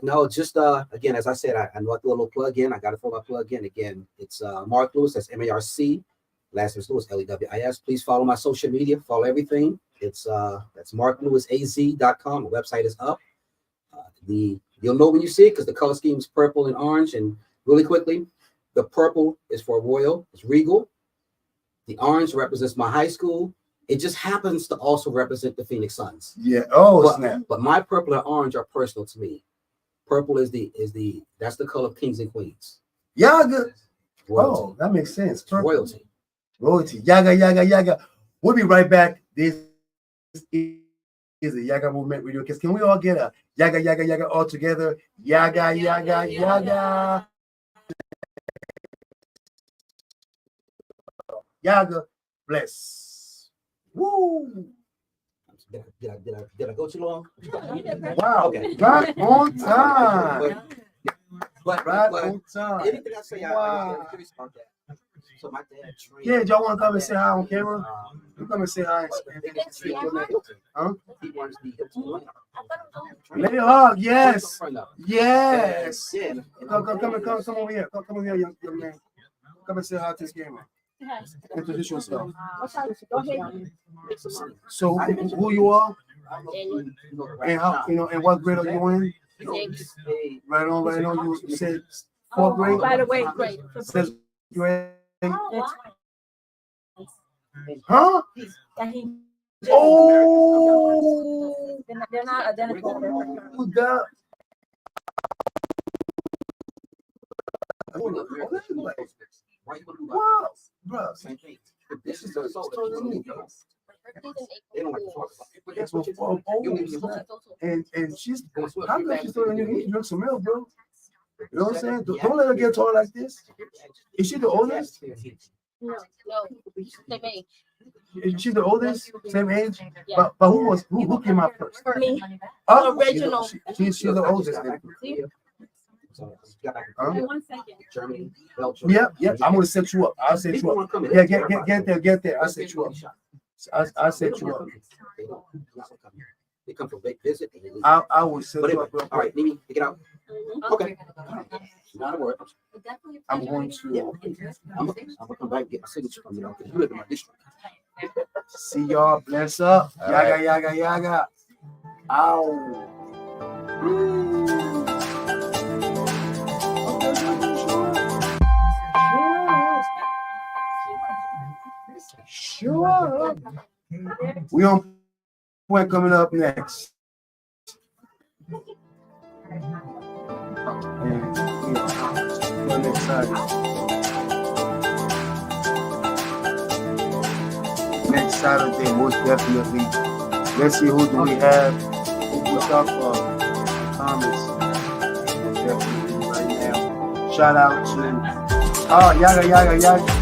No, just again, as I said, I know I threw a little plug in. I got to throw my plug in again. It's Marc Lewis. That's MARC. Last name is Lewis, LEWIS. Please follow my social media. Follow everything. It's that's marclewisaz.com. The website is up. You'll know when you see it because the color scheme is purple and orange. And really quickly, the purple is for royal. It's regal. The orange represents my high school. It just happens to also represent the Phoenix Suns. Yeah. Snap. But my purple and orange are personal to me. Purple is that's the color of kings and queens. Yaggah. Oh, that makes sense. Purple. Royalty. Yaggah. We'll be right back. This is a Yaggah Movement Radio. Because can we all get a Yaggah all together? Yaggah. Yaggah, bless. Woo. Did I go too long? Wow. Okay. Right on time. But Right on time. anything I say, Wow. I'm curious about that. So my dad trained. Yeah, y'all want to come and say hi on camera? You come and say hi. Huh? He wants the Let it hug. Yes. Yes. Yeah. Come over here. Come over here, young man. Come and say hi to this camera. Introduce yourself. So who you are and how and what grade are you in? Right on. You said fourth grade. By the way, great. Sixth grade. Huh? Oh, They're not identical. that. Wow, bro. This is the story. They don't like to talk about it. But That's that's what what you and she's how come she's still in you? Drink some milk, bro. You know what I'm saying? Don't let her get tall like this. Is she the oldest? No, same age. Is she the oldest? Same age? Yeah. But who came out first? Me. Oh, Original. She's the oldest. Then. Huh? 1 second. Germany, Belgium. Yeah. I'm gonna set you up. I'll set you up. Yeah, get there. I'll set you up. I'll set you up. They come for a visit. I will set But you anyway, up real all right, quick. Mimi, pick it out. Okay. Not a word. I'm going to I'm gonna come back and get my signature from you know, because you live in my district. see y'all. Bless up. All right. Yaga. Ow. Sure. We on point coming up next. And I'm excited. Next Saturday, most definitely. Let's see who do we have. Who we talk about? Thomas. Most definitely right now. Shout out to Yaggah.